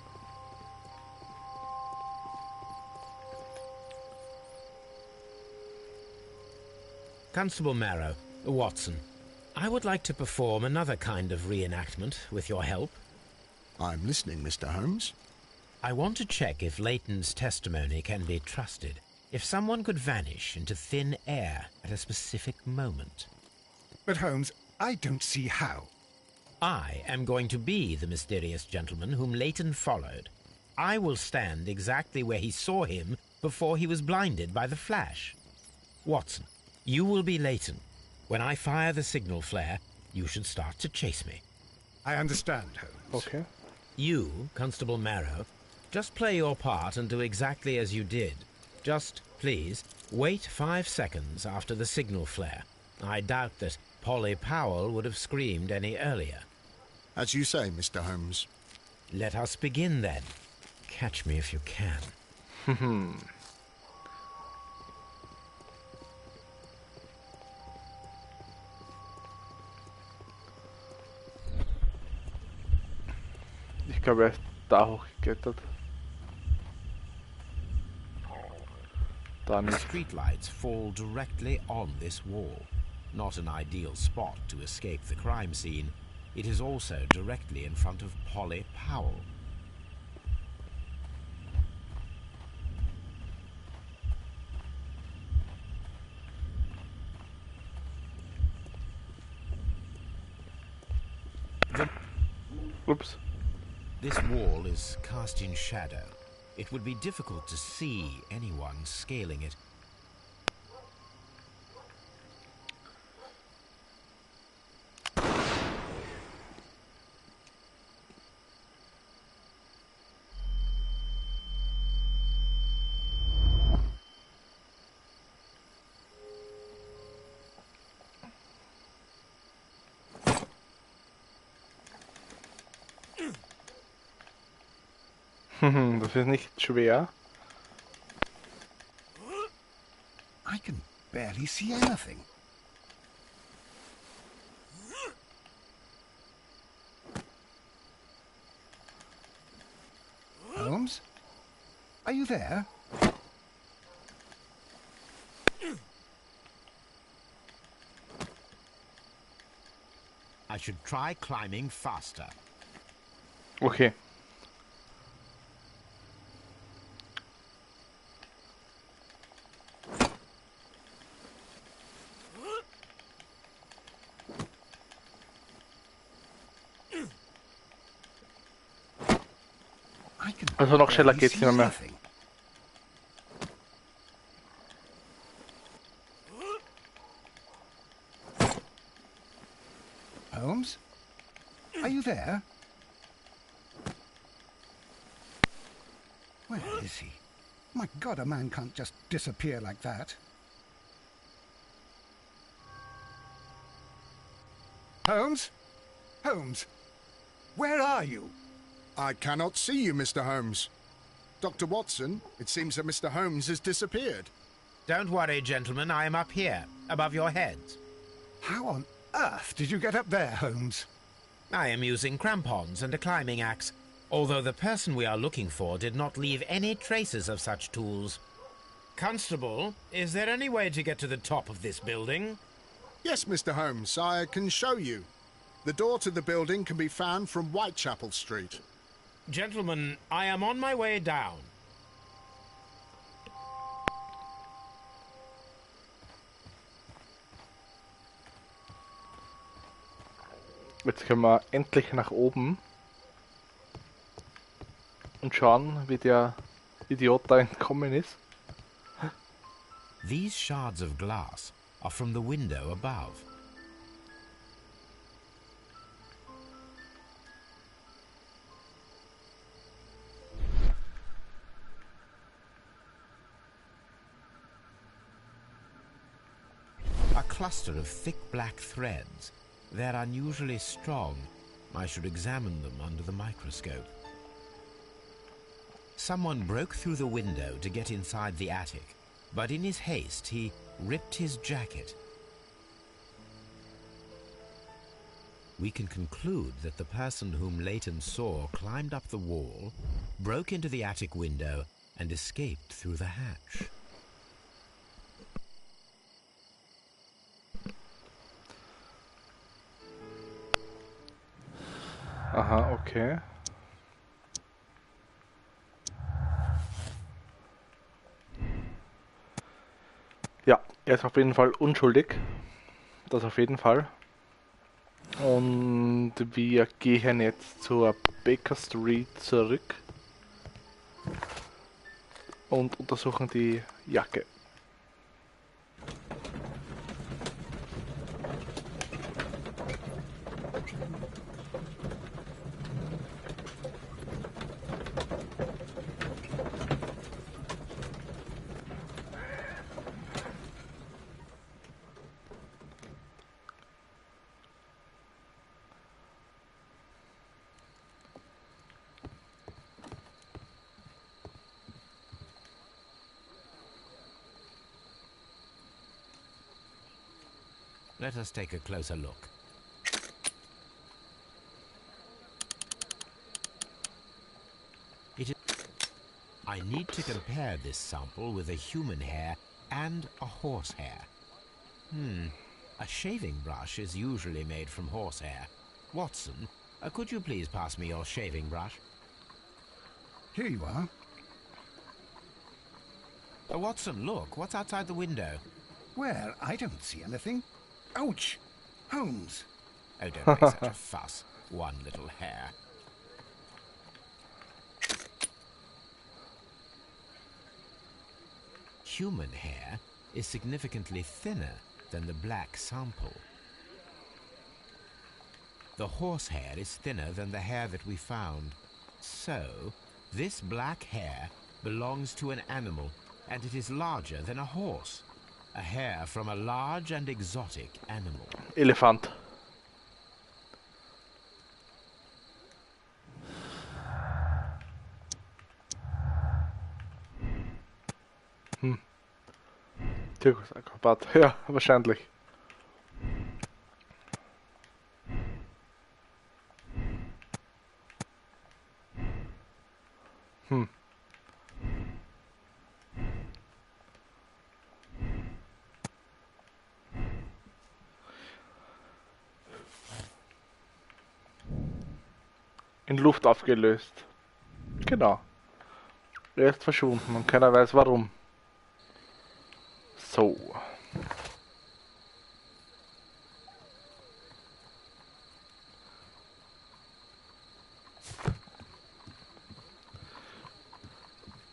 Constable Marrow, Watson, I would like to perform another kind of reenactment with your help. I'm listening, Mr. Holmes. I want to check if Leighton's testimony can be trusted. If someone could vanish into thin air at a specific moment. But Holmes, I don't see how. I am going to be the mysterious gentleman whom Leighton followed. I will stand exactly where he saw him before he was blinded by the flash. Watson, you will be Leighton. When I fire the signal flare, you should start to chase me. I understand, Holmes. Okay. You, Constable Marrow, just play your part and do exactly as you did. Just, please, wait 5 seconds after the signal flare. I doubt that Polly Powell would have screamed any earlier. As you say, Mr. Holmes. Let us begin then. Catch me if you can. Ich glaube, er ist da hochgeklettert. The streetlights fall directly on this wall. Not an ideal spot to escape the crime scene. It is also directly in front of Polly Powell. Oops. This wall is cast in shadow. It would be difficult to see anyone scaling it. Das ist nicht schwer. I can barely see anything. Holmes? Are you there? I should try climbing faster. Okay. Also noch schneller geht's nicht mehr. Holmes? Are you there? Where is he? My God, a man can't just disappear like that. Holmes? Holmes? Where are you? I cannot see you, Mr. Holmes. Dr. Watson, it seems that Mr. Holmes has disappeared. Don't worry, gentlemen. I am up here, above your heads. How on earth did you get up there, Holmes? I am using crampons and a climbing axe, although the person we are looking for did not leave any traces of such tools. Constable, is there any way to get to the top of this building? Yes, Mr. Holmes, I can show you. The door to the building can be found from Whitechapel Street. Gentlemen, I am on my way down. Jetzt können wir endlich nach oben und schauen, wie der Idiot da entkommen ist. These shards of glass are from the window above. A cluster of thick black threads. They're unusually strong. I should examine them under the microscope. Someone broke through the window to get inside the attic, but in his haste he ripped his jacket. We can conclude that the person whom Leighton saw climbed up the wall, broke into the attic window, and escaped through the hatch. Aha, okay. Ja, er ist auf jeden Fall unschuldig. Das auf jeden Fall. Und wir gehen jetzt zur Baker Street zurück. und untersuchen die Jacke. Let us take a closer look. I need to compare this sample with a human hair and a horse hair. A shaving brush is usually made from horsehair. Watson, could you please pass me your shaving brush? Here you are. Watson, look, what's outside the window? Well, I don't see anything. Ouch! Holmes! Oh, don't make such a fuss. One little hair. Human hair is significantly thinner than the black sample. The horse hair is thinner than the hair that we found. So, this black hair belongs to an animal, and it is larger than a horse. A hair from a large and exotic animal. Elefant. Zirkusakrobat. Ja, wahrscheinlich. In Luft aufgelöst. Genau. Er ist verschwunden und keiner weiß warum. So.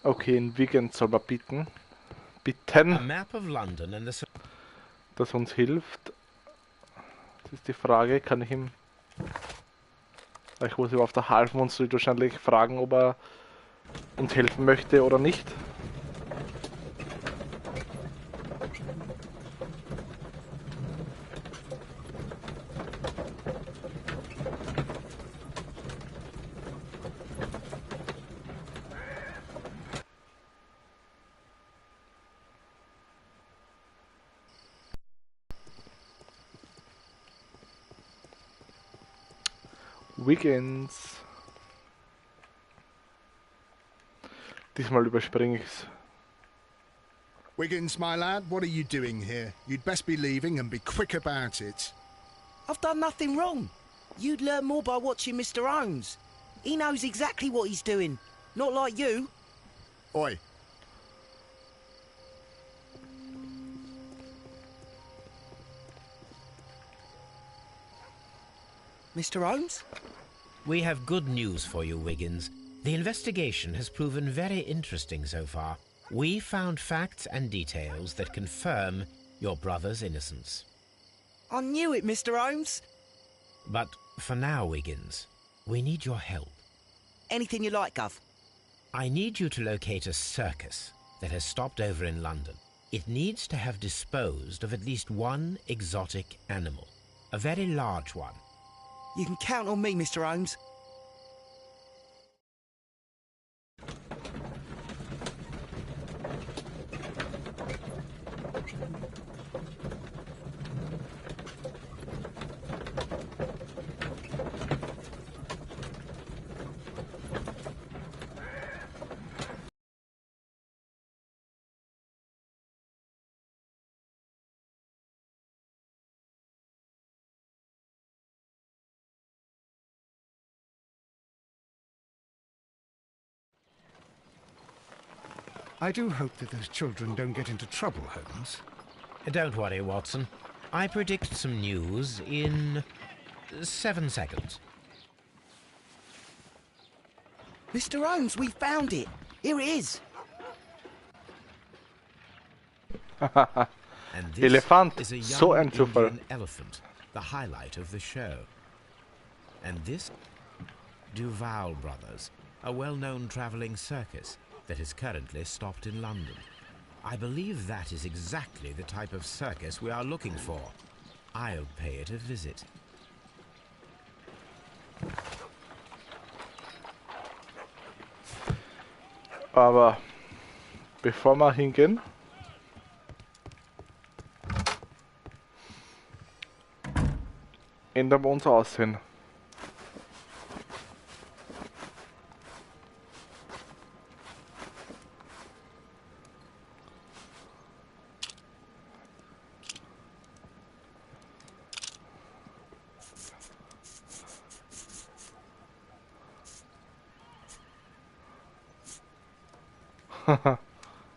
Okay, in Wigan soll man bitten, A map of London and the... dass uns hilft. Das ist die Frage, kann ich ihm... Ich muss ihm auf der Halfen uns wahrscheinlich fragen, ob er uns helfen möchte oder nicht. Wiggins. Diesmal überspringe ich's. Wiggins, my lad, what are you doing here? You'd best be leaving and be quick about it. I've done nothing wrong. You'd learn more by watching Mr. Holmes. He knows exactly what he's doing. Not like you. Oi. Mr. Holmes? We have good news for you, Wiggins. The investigation has proven very interesting so far. We found facts and details that confirm your brother's innocence. I knew it, Mr. Holmes. But for now, Wiggins, we need your help. Anything you like, Gov. I need you to locate a circus that has stopped over in London. It needs to have disposed of at least one exotic animal. A very large one. You can count on me, Mr. Holmes. I do hope that those children don't get into trouble, Holmes. Don't worry, Watson. I predict some news in 7 seconds. Mr. Holmes, we found it. Here it is. And this Elefant, is a so young ein Zufall. Indian elephant, the highlight of the show. And this, Duval Brothers, a well-known travelling circus that is currently stopped in London. I believe that is exactly the type of circus we are looking for. I'll pay it a visit. Aber bevor wir hingehen, ändern wir unser Aussehen.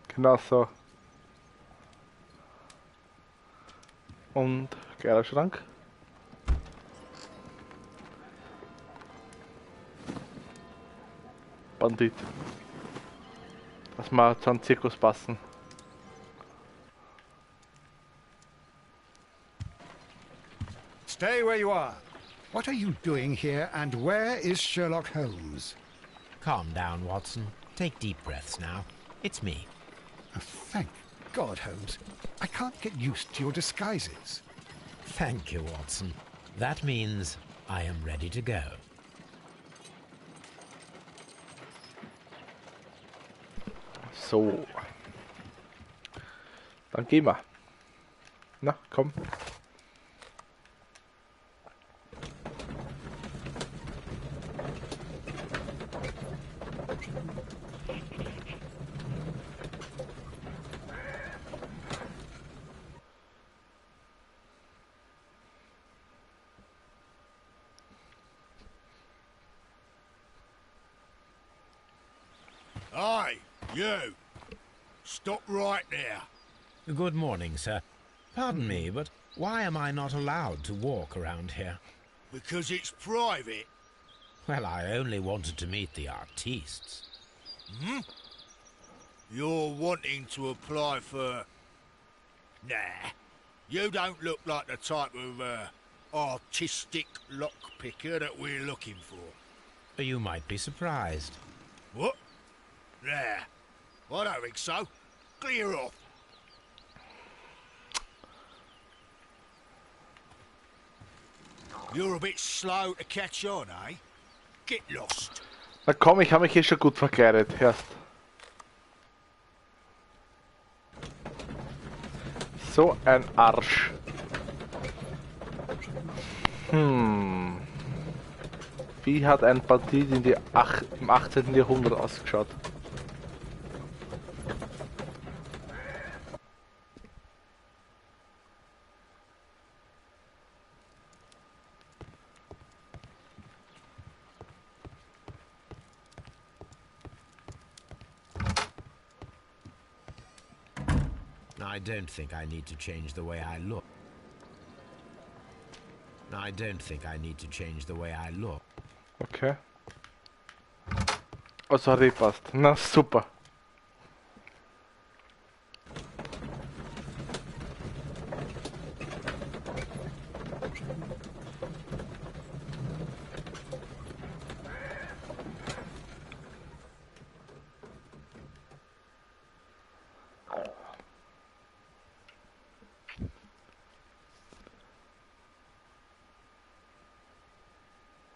Genau so. Und Kleiderschrank. Bandit. Dass wir zu einem Zirkus passen. Stay where you are. What are you doing here, and where is Sherlock Holmes? Calm down, Watson. Take deep breaths now. It's me. Oh, thank God, Holmes. I can't get used to your disguises. Thank you, Watson. That means I am ready to go. So. Dann gehen wir. Na, komm. Aye, you! Stop right there. Good morning, sir. Pardon me, but why am I not allowed to walk around here? Because it's private. Well, I only wanted to meet the artistes. Hmm? You're wanting to apply for... Nah. You don't look like the type of, artistic lockpicker that we're looking for. You might be surprised. What? Nah. I don't think so. Clear off. You're a bit slow to catch on, eh? Get lost. Na komm, ich habe mich hier schon gut verkleidet. Erst. So ein Arsch. Wie hat ein Bandit im 18. Jahrhundert ausgeschaut? I don't think I need to change the way I look. I don't think I need to change the way I look. Okay. Also hat passt. Na super.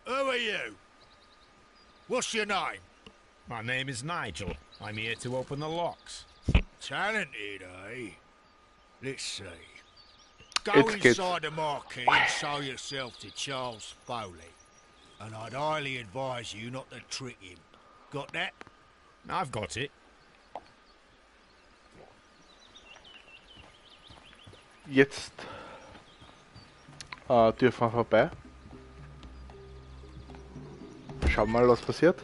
Who are you? What's your name? My name is Nigel. I'm here to open the locks. Talented, eh? Let's see. Go It's good. inside the marquee and show yourself to Charles Foley. And I'd highly advise you not to trick him. Got that? I've got it. Jetzt dürfen wir vorbei. Schauen wir mal, was passiert.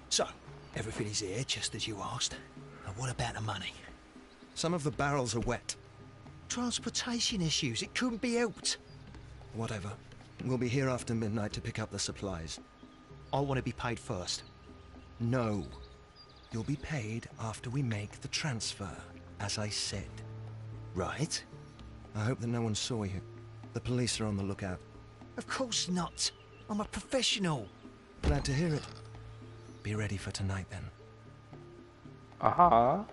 So, everything is here, just as you asked. And what about the money? Some of the barrels are wet. Transportation issues, it couldn't be helped. Whatever. We'll be here after midnight to pick up the supplies. I want to be paid first. No. You'll be paid after we make the transfer, as I said. Right. I hope that no one saw you. The police are on the lookout. Of course not. I'm a professional. Glad to hear it. Be ready for tonight then. Aha.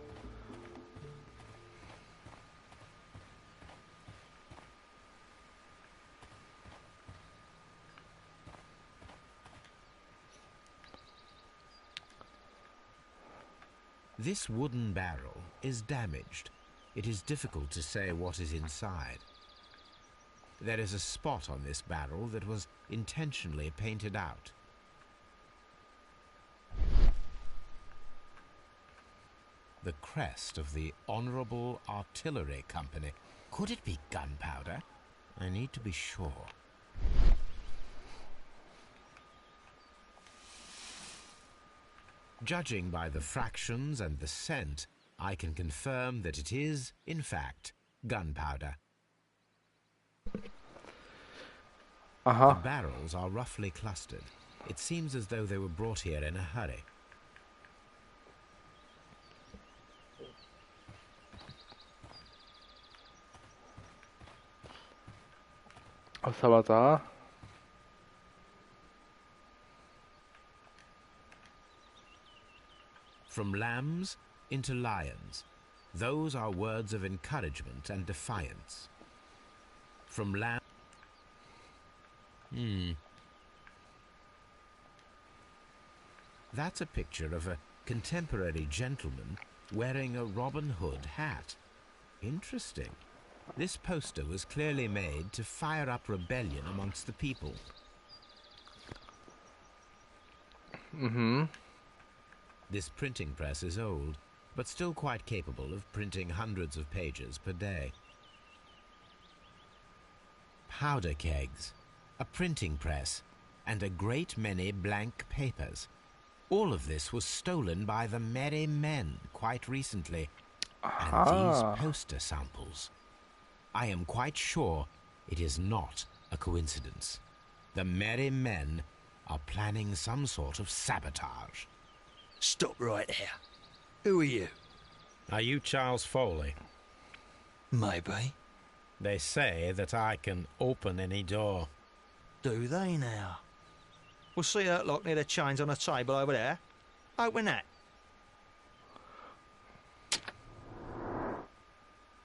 This wooden barrel is damaged. It is difficult to say what is inside. There is a spot on this barrel that was intentionally painted out. The crest of the Honourable Artillery Company. Could it be gunpowder? I need to be sure. Judging by the fractions and the scent, I can confirm that it is, in fact, gunpowder. The barrels are roughly clustered. It seems as though they were brought here in a hurry. Was haben wir da? From lambs into lions. Those are words of encouragement and defiance. From lamb... That's a picture of a contemporary gentleman wearing a Robin Hood hat. Interesting. This poster was clearly made to fire up rebellion amongst the people. This printing press is old, but still quite capable of printing hundreds of pages per day. Powder kegs, a printing press, and a great many blank papers. All of this was stolen by the Merry Men quite recently. And these poster samples. I am quite sure it is not a coincidence. The Merry Men are planning some sort of sabotage. Stop right there. Who are you? Are you Charles Foley? Maybe. They say that I can open any door. Do they now? We'll see that lock near the chains on the table over there. Open that.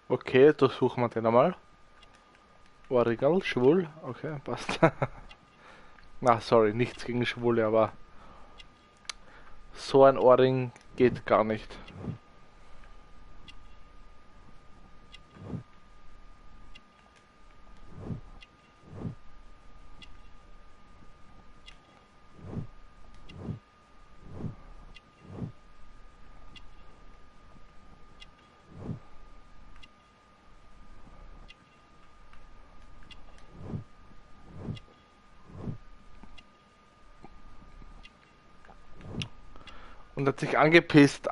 Okay, durchsuchen wir den einmal. Ohrringel, schwul, okay, passt. Na, sorry, nichts gegen Schwule, aber so ein Ohrring geht gar nicht. Und hat sich angepisst.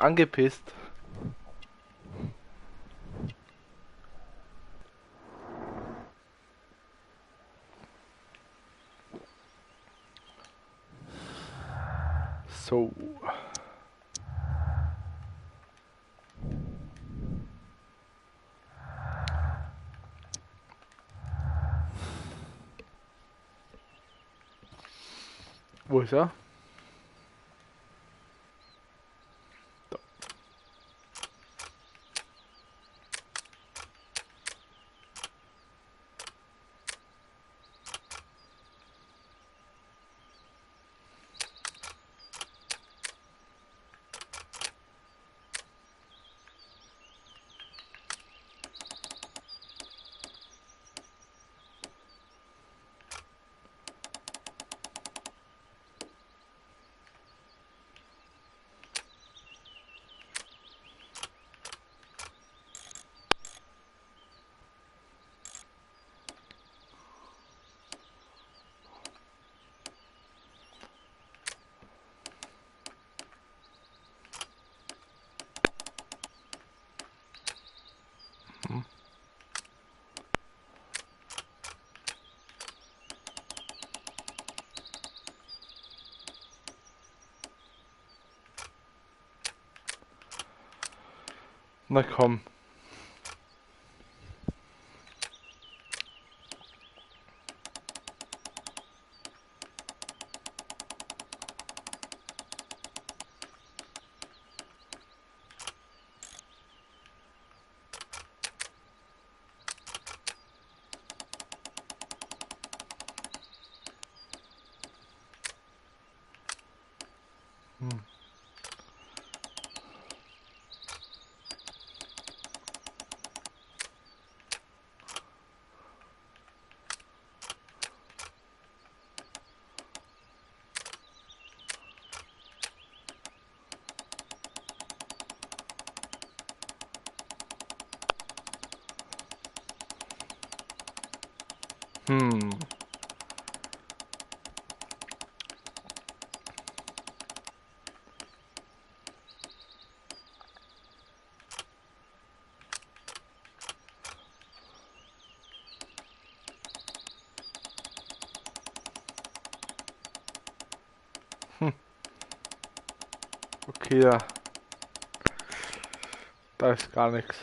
So. Wo ist er? Na komm. Okay, ja. Da ist gar nichts.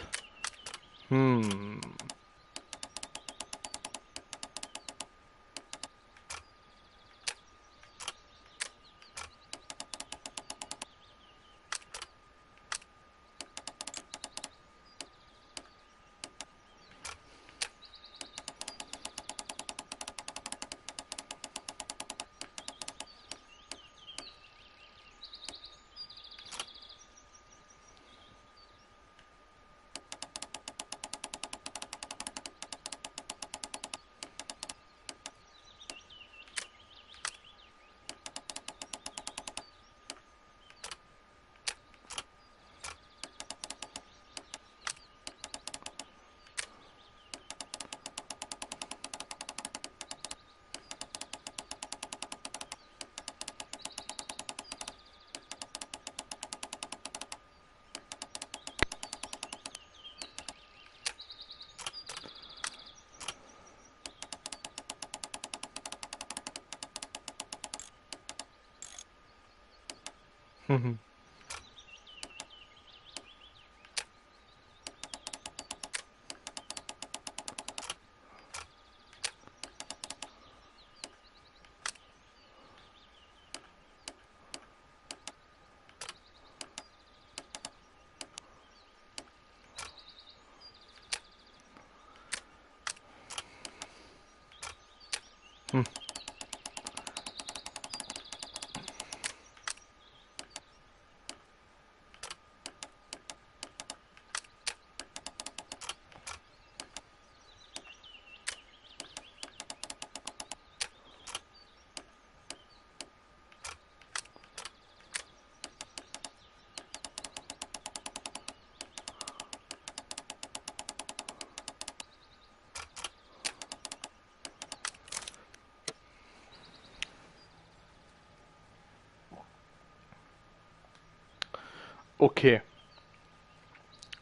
Okay.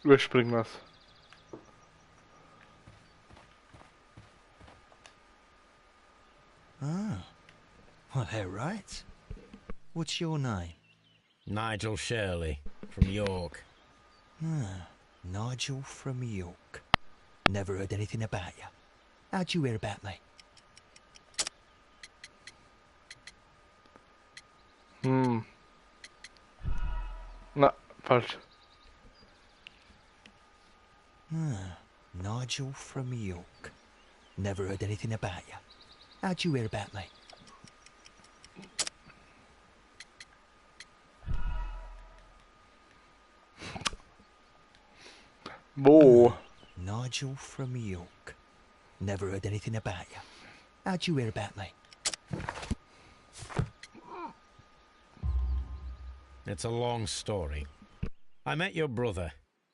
Überspringen wir's. Ah, well, they're right. What's your name? Nigel Shirley, from York. Ah, Nigel from York. Never heard anything about you. How'd you hear about me? Na, falsch. Ah, Nigel from York. Never heard anything about you. How'd you hear about me? Wo? Nigel from York. Never heard anything about you. How'd you hear about me? It's a long story. I met your brother,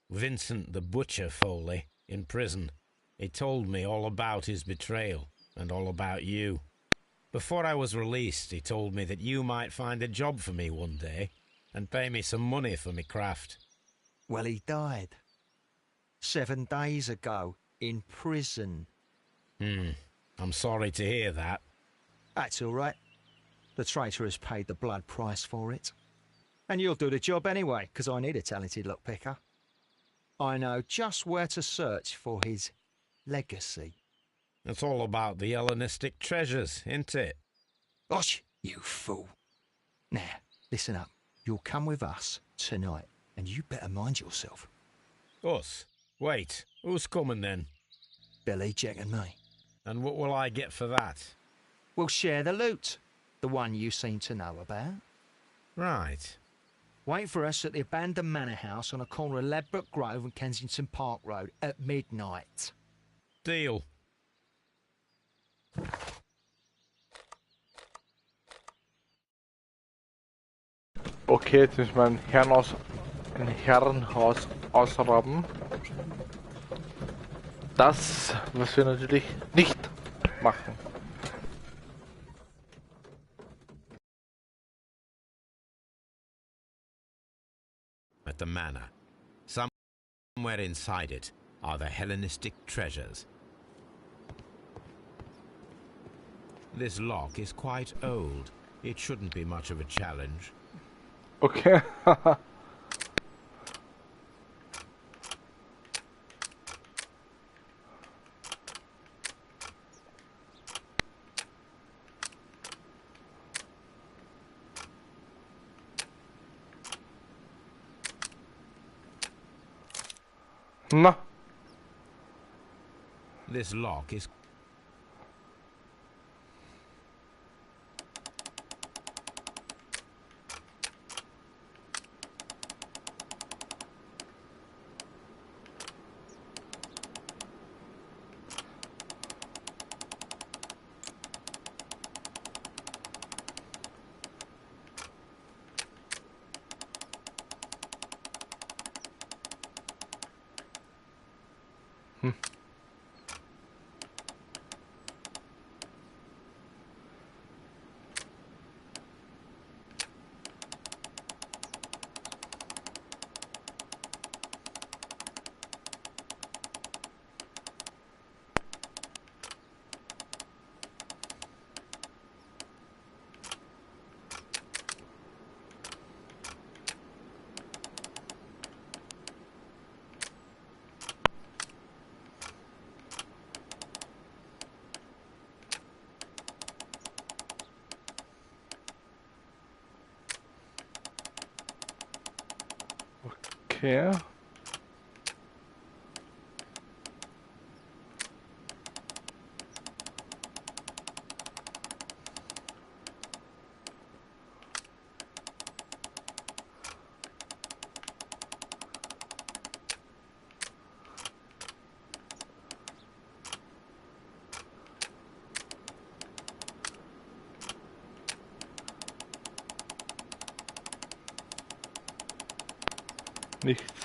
Vincent the Butcher Foley, in prison. He told me all about his betrayal and all about you. Before I was released, he told me that you might find a job for me one day and pay me some money for me craft. Well, he died 7 days ago in prison. I'm sorry to hear that. That's all right. The traitor has paid the blood price for it. And you'll do the job anyway, because I need a talented lockpicker. I know just where to search for his legacy. It's all about the Hellenistic treasures, isn't it? Osh, you fool. Now, listen up. You'll come with us tonight, and you better mind yourself. Us? Wait, who's coming then? Billy, Jack and me. And what will I get for that? We'll share the loot. The one you seem to know about. Right. Wait for us at the abandoned manor house on a corner of Ladbroke Grove and Kensington Park Road at midnight. Deal. Okay, jetzt müssen wir ein Herrenhaus ausrauben. Das, was wir natürlich nicht machen. At the manor. Somewhere inside it are the Hellenistic treasures. This lock is quite old. It shouldn't be much of a challenge. Okay. Na. This lock is... Okay. Nichts.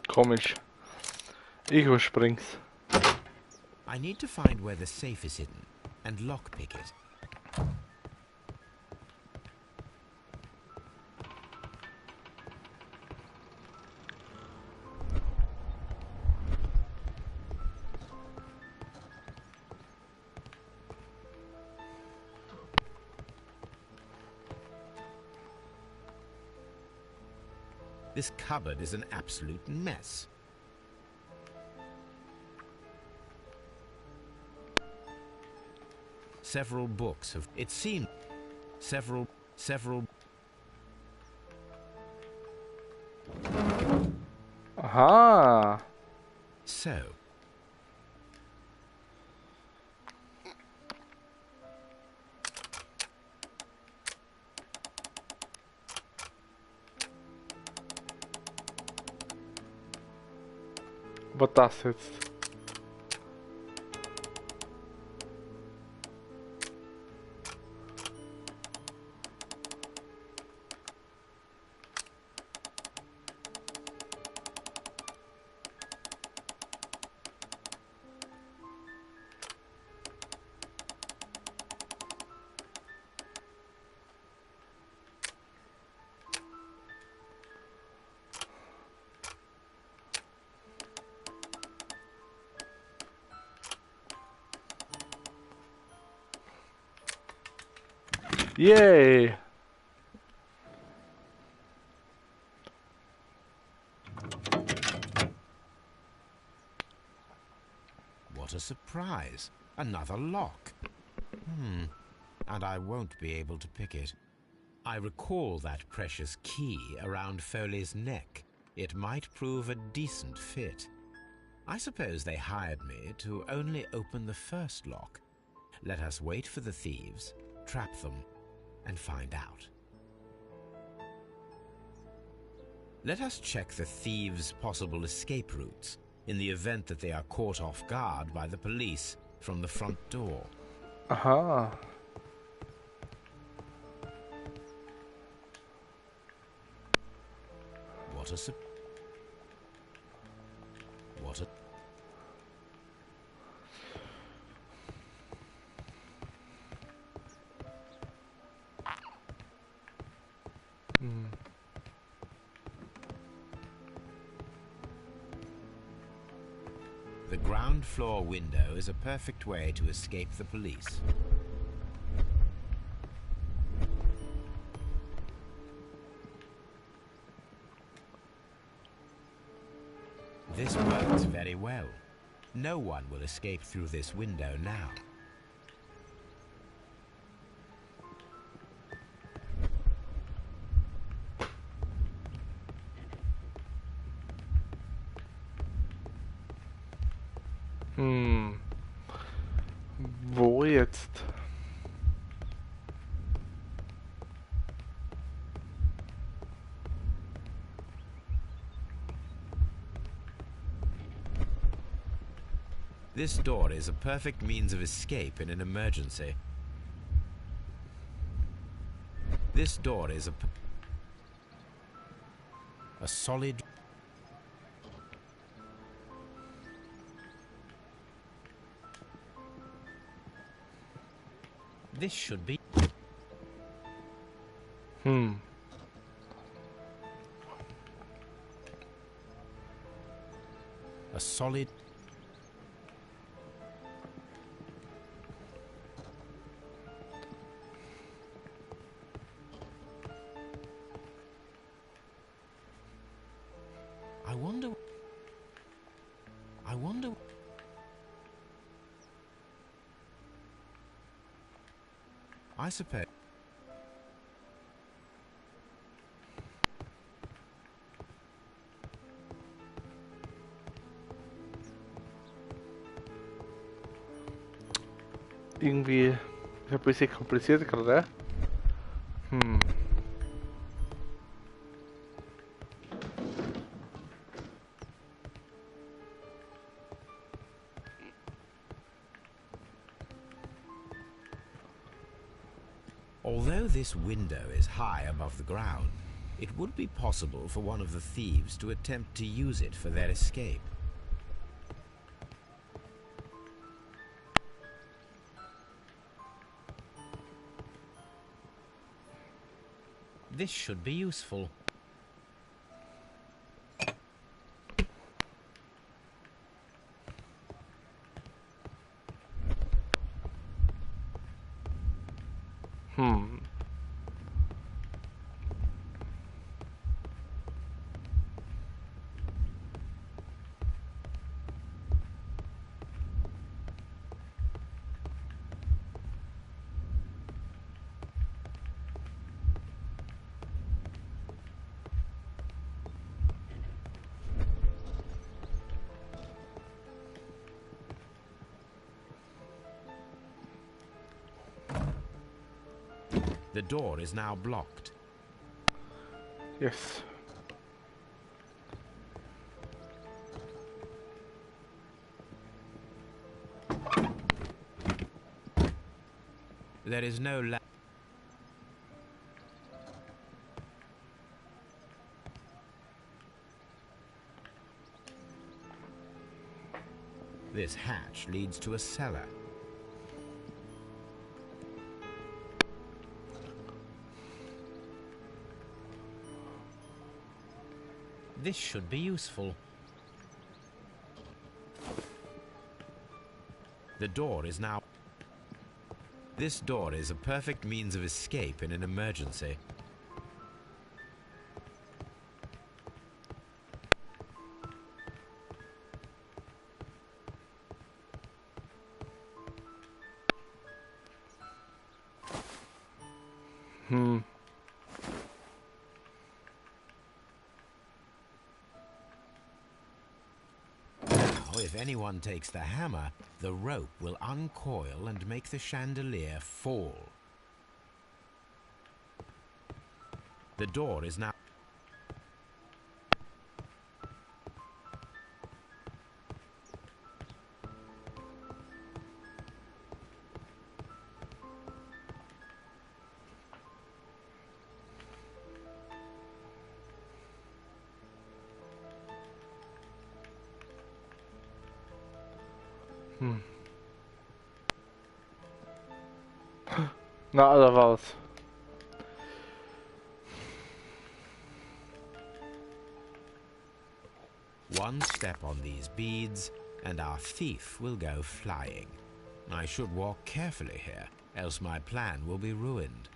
Komisch. Ich überspring's. I need to find where the safe is hidden and lockpick it. This cupboard is an absolute mess. Several books have... It seemed... Several... Aha. So... Was das jetzt? Yay! What a surprise. Another lock. And I won't be able to pick it. I recall that precious key around Foley's neck. It might prove a decent fit. I suppose they hired me to only open the first lock. Let us wait for the thieves, trap them, and find out. Let us check the thieves' possible escape routes in the event that they are caught off guard by the police from the front door. Aha. What a The ground floor window is a perfect way to escape the police. This works very well. No one will escape through this window now. Wo jetzt? This door is a perfect means of escape in an emergency. This door is a solid... This should be... A solid... I wonder... I suppose... Irgendwie ist ein bisschen kompliziert gerade. Although this window is high above the ground, it would be possible for one of the thieves to attempt to use it for their escape. This should be useful. The door is now blocked. Yes. There is no This hatch leads to a cellar. This should be useful. The door is now... This door is a perfect means of escape in an emergency. If anyone takes the hammer, the rope will uncoil and make the chandelier fall. The door is now... Na, da war's. One step on these beads, and our thief will go flying. I should walk carefully here, else my plan will be ruined.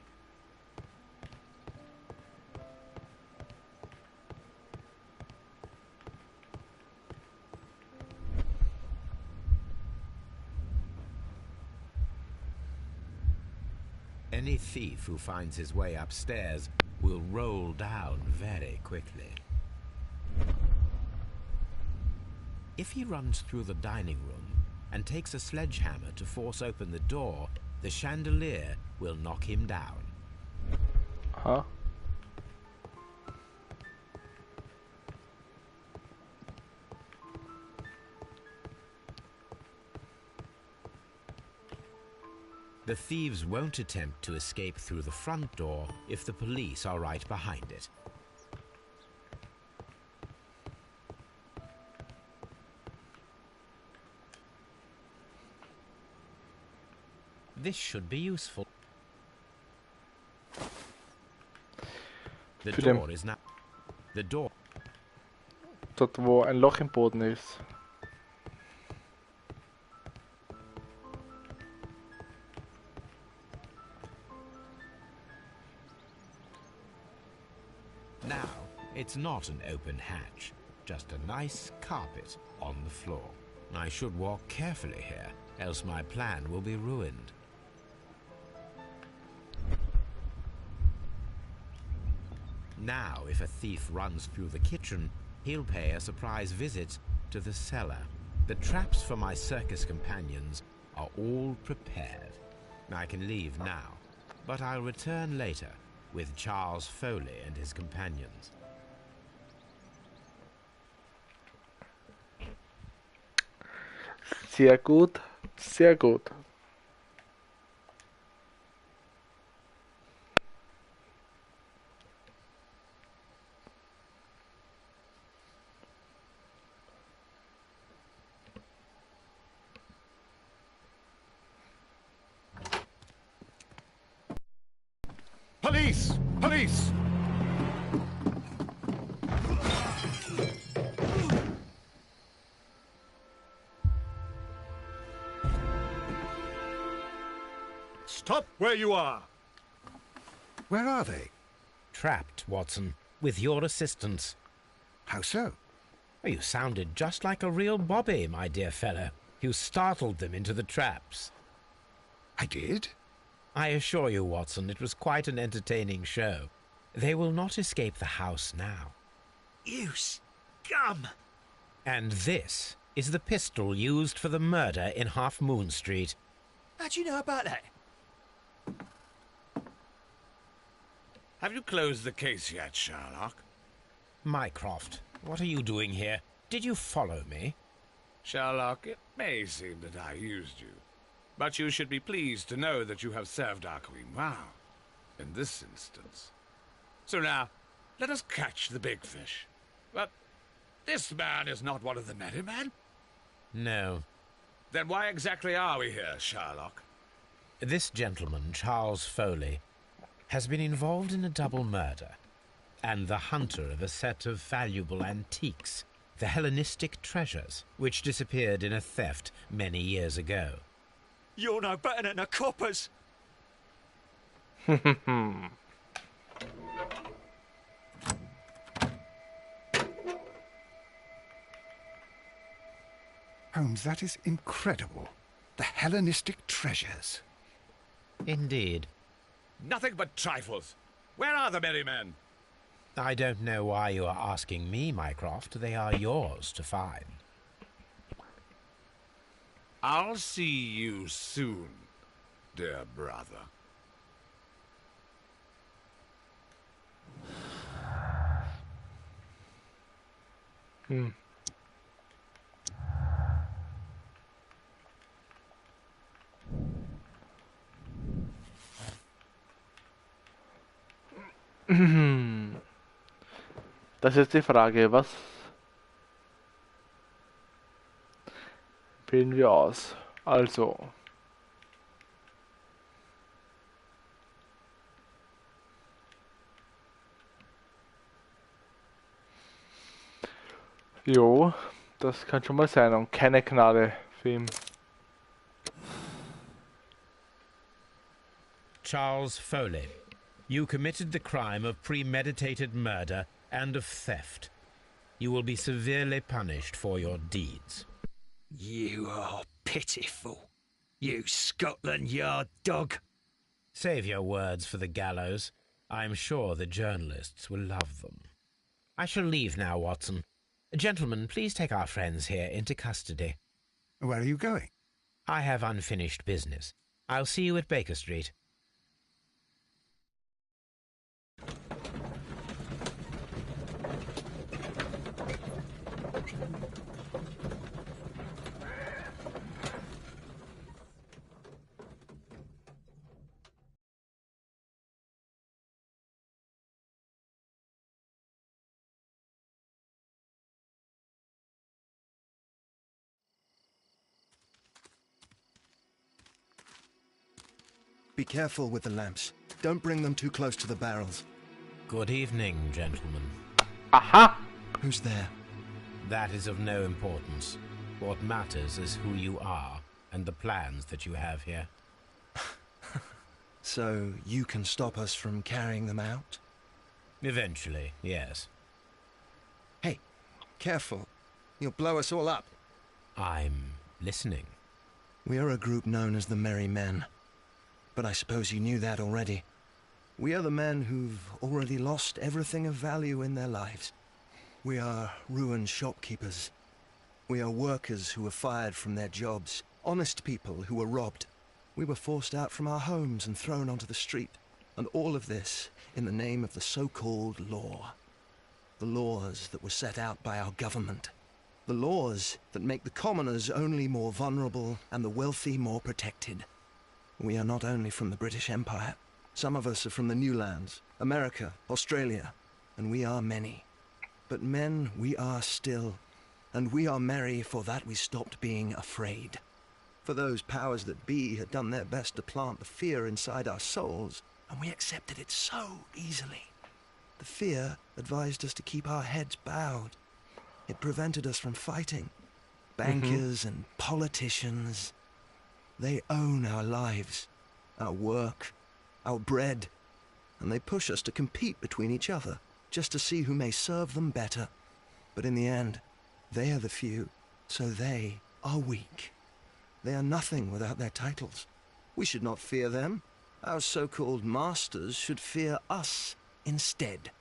Any thief who finds his way upstairs will roll down very quickly. If he runs through the dining room and takes a sledgehammer to force open the door, the chandelier will knock him down. Huh? The thieves won't attempt to escape through the front door if the police are right behind it. This should be useful. The door is now... The door... Dort, wo ein Loch im Boden ist. Now, it's not an open hatch, just a nice carpet on the floor. I should walk carefully here, else my plan will be ruined. Now, if a thief runs through the kitchen, he'll pay a surprise visit to the cellar. The traps for my circus companions are all prepared. I can leave now, but I'll return later with Charles Foley and his companions. Sehr gut, sehr gut. Police! Police! Stop where you are! Where are they? Trapped, Watson, with your assistance. How so? Oh, you sounded just like a real bobby, my dear fellow. You startled them into the traps. I did? I assure you, Watson, it was quite an entertaining show. They will not escape the house now. You scum! And this is the pistol used for the murder in Half Moon Street. How do you know about that? Have you closed the case yet, Sherlock? Mycroft, what are you doing here? Did you follow me? Sherlock, it may seem that I used you, but you should be pleased to know that you have served our queen well, in this instance. So now, let us catch the big fish. But this man is not one of the merry men? No. Then why exactly are we here, Sherlock? This gentleman, Charles Foley, has been involved in a double murder, and the hunter of a set of valuable antiques, the Hellenistic treasures, which disappeared in a theft many years ago. You're no better than the coppers! Holmes, that is incredible. The Hellenistic treasures. Indeed. Nothing but trifles. Where are the merry men? I don't know why you are asking me, Mycroft. They are yours to find. I'll see you soon, dear brother. Das ist jetzt die Frage, was wählen wir aus? Also, jo, das kann schon mal sein und keine Gnade für ihn. Charles Foley, you committed the crime of premeditated murder and of theft. You will be severely punished for your deeds. You are pitiful, you Scotland Yard dog. Save your words for the gallows. I'm sure the journalists will love them. I shall leave now, Watson. Gentlemen, please take our friends here into custody. Where are you going? I have unfinished business. I'll see you at Baker Street. Be careful with the lamps. Don't bring them too close to the barrels. Good evening, gentlemen. Aha! Who's there? That is of no importance. What matters is who you are and the plans that you have here. So you can stop us from carrying them out? Eventually, yes. Hey, careful. You'll blow us all up. I'm listening. We are a group known as the Merry Men. But I suppose you knew that already. We are the men who've already lost everything of value in their lives. We are ruined shopkeepers. We are workers who were fired from their jobs. Honest people who were robbed. We were forced out from our homes and thrown onto the street. And all of this in the name of the so-called law. The laws that were set out by our government. The laws that make the commoners only more vulnerable and the wealthy more protected. We are not only from the British Empire. Some of us are from the New Lands, America, Australia, and we are many. But men we are still, and we are merry for that we stopped being afraid. For those powers that be had done their best to plant the fear inside our souls, and we accepted it so easily. The fear advised us to keep our heads bowed. It prevented us from fighting. Bankers and politicians, they own our lives, our work, our bread, and they push us to compete between each other, just to see who may serve them better. But in the end, they are the few, so they are weak. They are nothing without their titles. We should not fear them. Our so-called masters should fear us instead.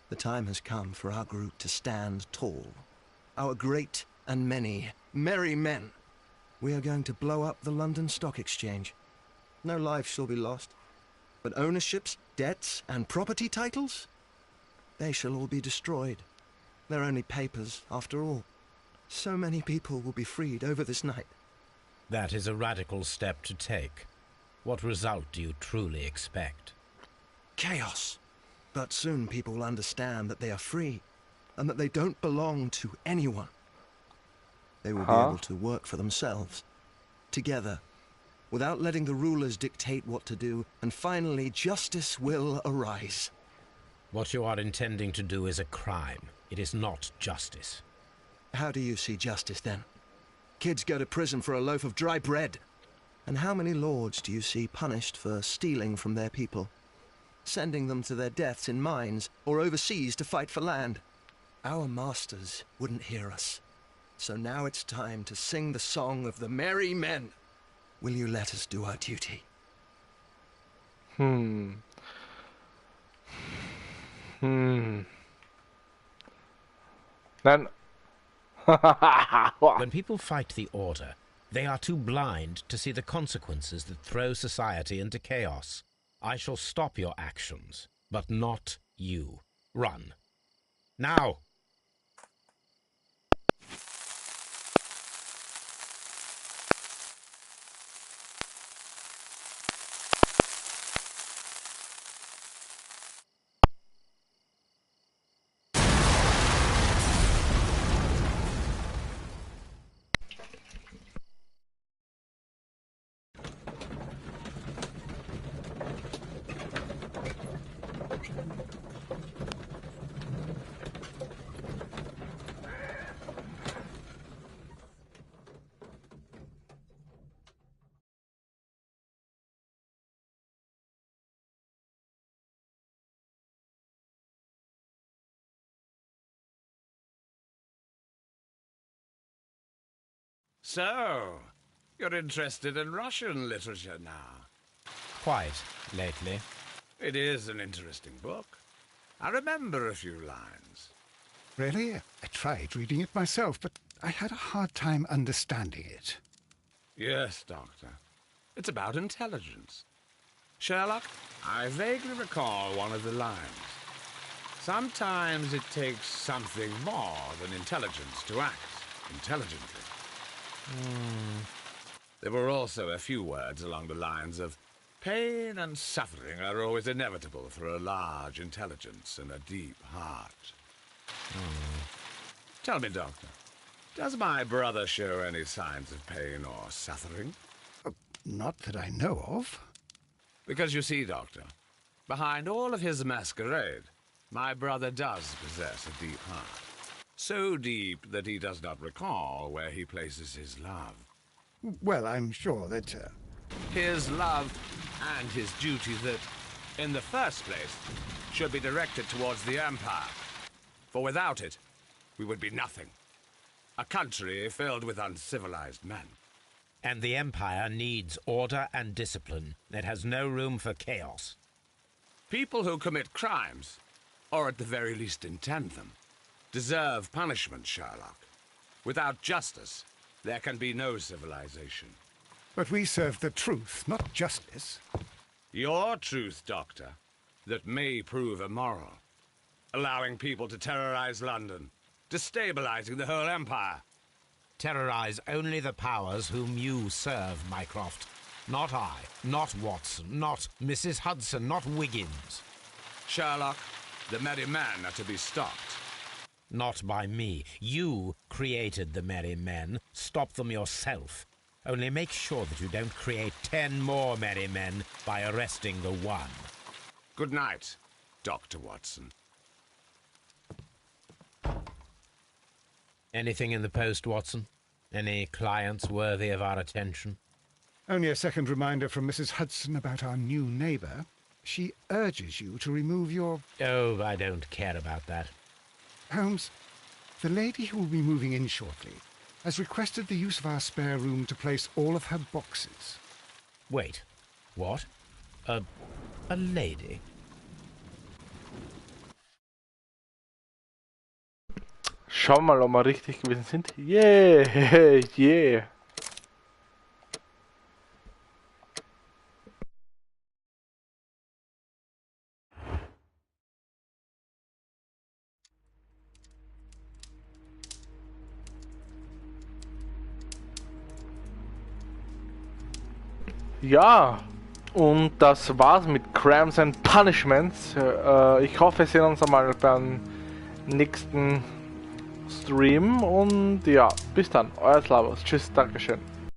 The time has come for our group to stand tall. Our great and many merry men. We are going to blow up the London Stock Exchange. No life shall be lost. But ownerships, debts, and property titles? They shall all be destroyed. They're only papers, after all. So many people will be freed over this night. That is a radical step to take. What result do you truly expect? Chaos. But soon people will understand that they are free, and that they don't belong to anyone. They will be able to work for themselves, together, without letting the rulers dictate what to do, and finally justice will arise. What you are intending to do is a crime. It is not justice. How do you see justice, then? Kids go to prison for a loaf of dry bread. And how many lords do you see punished for stealing from their people? sending them to their deaths in mines or overseas to fight for land. Our masters wouldn't hear us. So now it's time to sing the song of the merry men. Will you let us do our duty? Then When people fight the Order, they are too blind to see the consequences that throw society into chaos. I shall stop your actions, but not you. Run. Now! So, you're interested in Russian literature now? Quite lately. It is an interesting book. I remember a few lines. Really? I tried reading it myself, but I had a hard time understanding it. Yes, Doctor. It's about intelligence. Sherlock, I vaguely recall one of the lines. Sometimes it takes something more than intelligence to act intelligently. There were also a few words along the lines of pain and suffering are always inevitable for a large intelligence and a deep heart. Tell me, Doctor, does my brother show any signs of pain or suffering? Not that I know of. Because you see, Doctor, behind all of his masquerade, my brother does possess a deep heart. So deep that he does not recall where he places his love. Well, I'm sure that... His love and his duty that, in the first place, should be directed towards the Empire. For without it, we would be nothing. A country filled with uncivilized men. And the Empire needs order and discipline. It has no room for chaos. People who commit crimes, or at the very least intend them, deserve punishment, Sherlock. Without justice, there can be no civilization. But we serve the truth, not justice. Your truth, Doctor, that may prove immoral. Allowing people to terrorize London, destabilizing the whole empire. Terrorize only the powers whom you serve, Mycroft. Not I, not Watson, not Mrs. Hudson, not Wiggins. Sherlock, the merry men are to be stopped. Not by me. You created the merry men. Stop them yourself. Only make sure that you don't create 10 more merry men by arresting the one. Good night, Dr. Watson. Anything in the post, Watson? Any clients worthy of our attention? Only a second reminder from Mrs. Hudson about our new neighbour. She urges you to remove your... Oh, I don't care about that. Holmes, the lady who will be moving in shortly has requested the use of our spare room to place all of her boxes. Wait, what? A lady? Schauen wir mal, ob wir richtig gewesen sind. Yeah, yeah. Ja, und das war's mit Crimes and Punishments. Ich hoffe, wir sehen uns einmal beim nächsten Stream und ja, bis dann, euer Slavos. Tschüss, Dankeschön.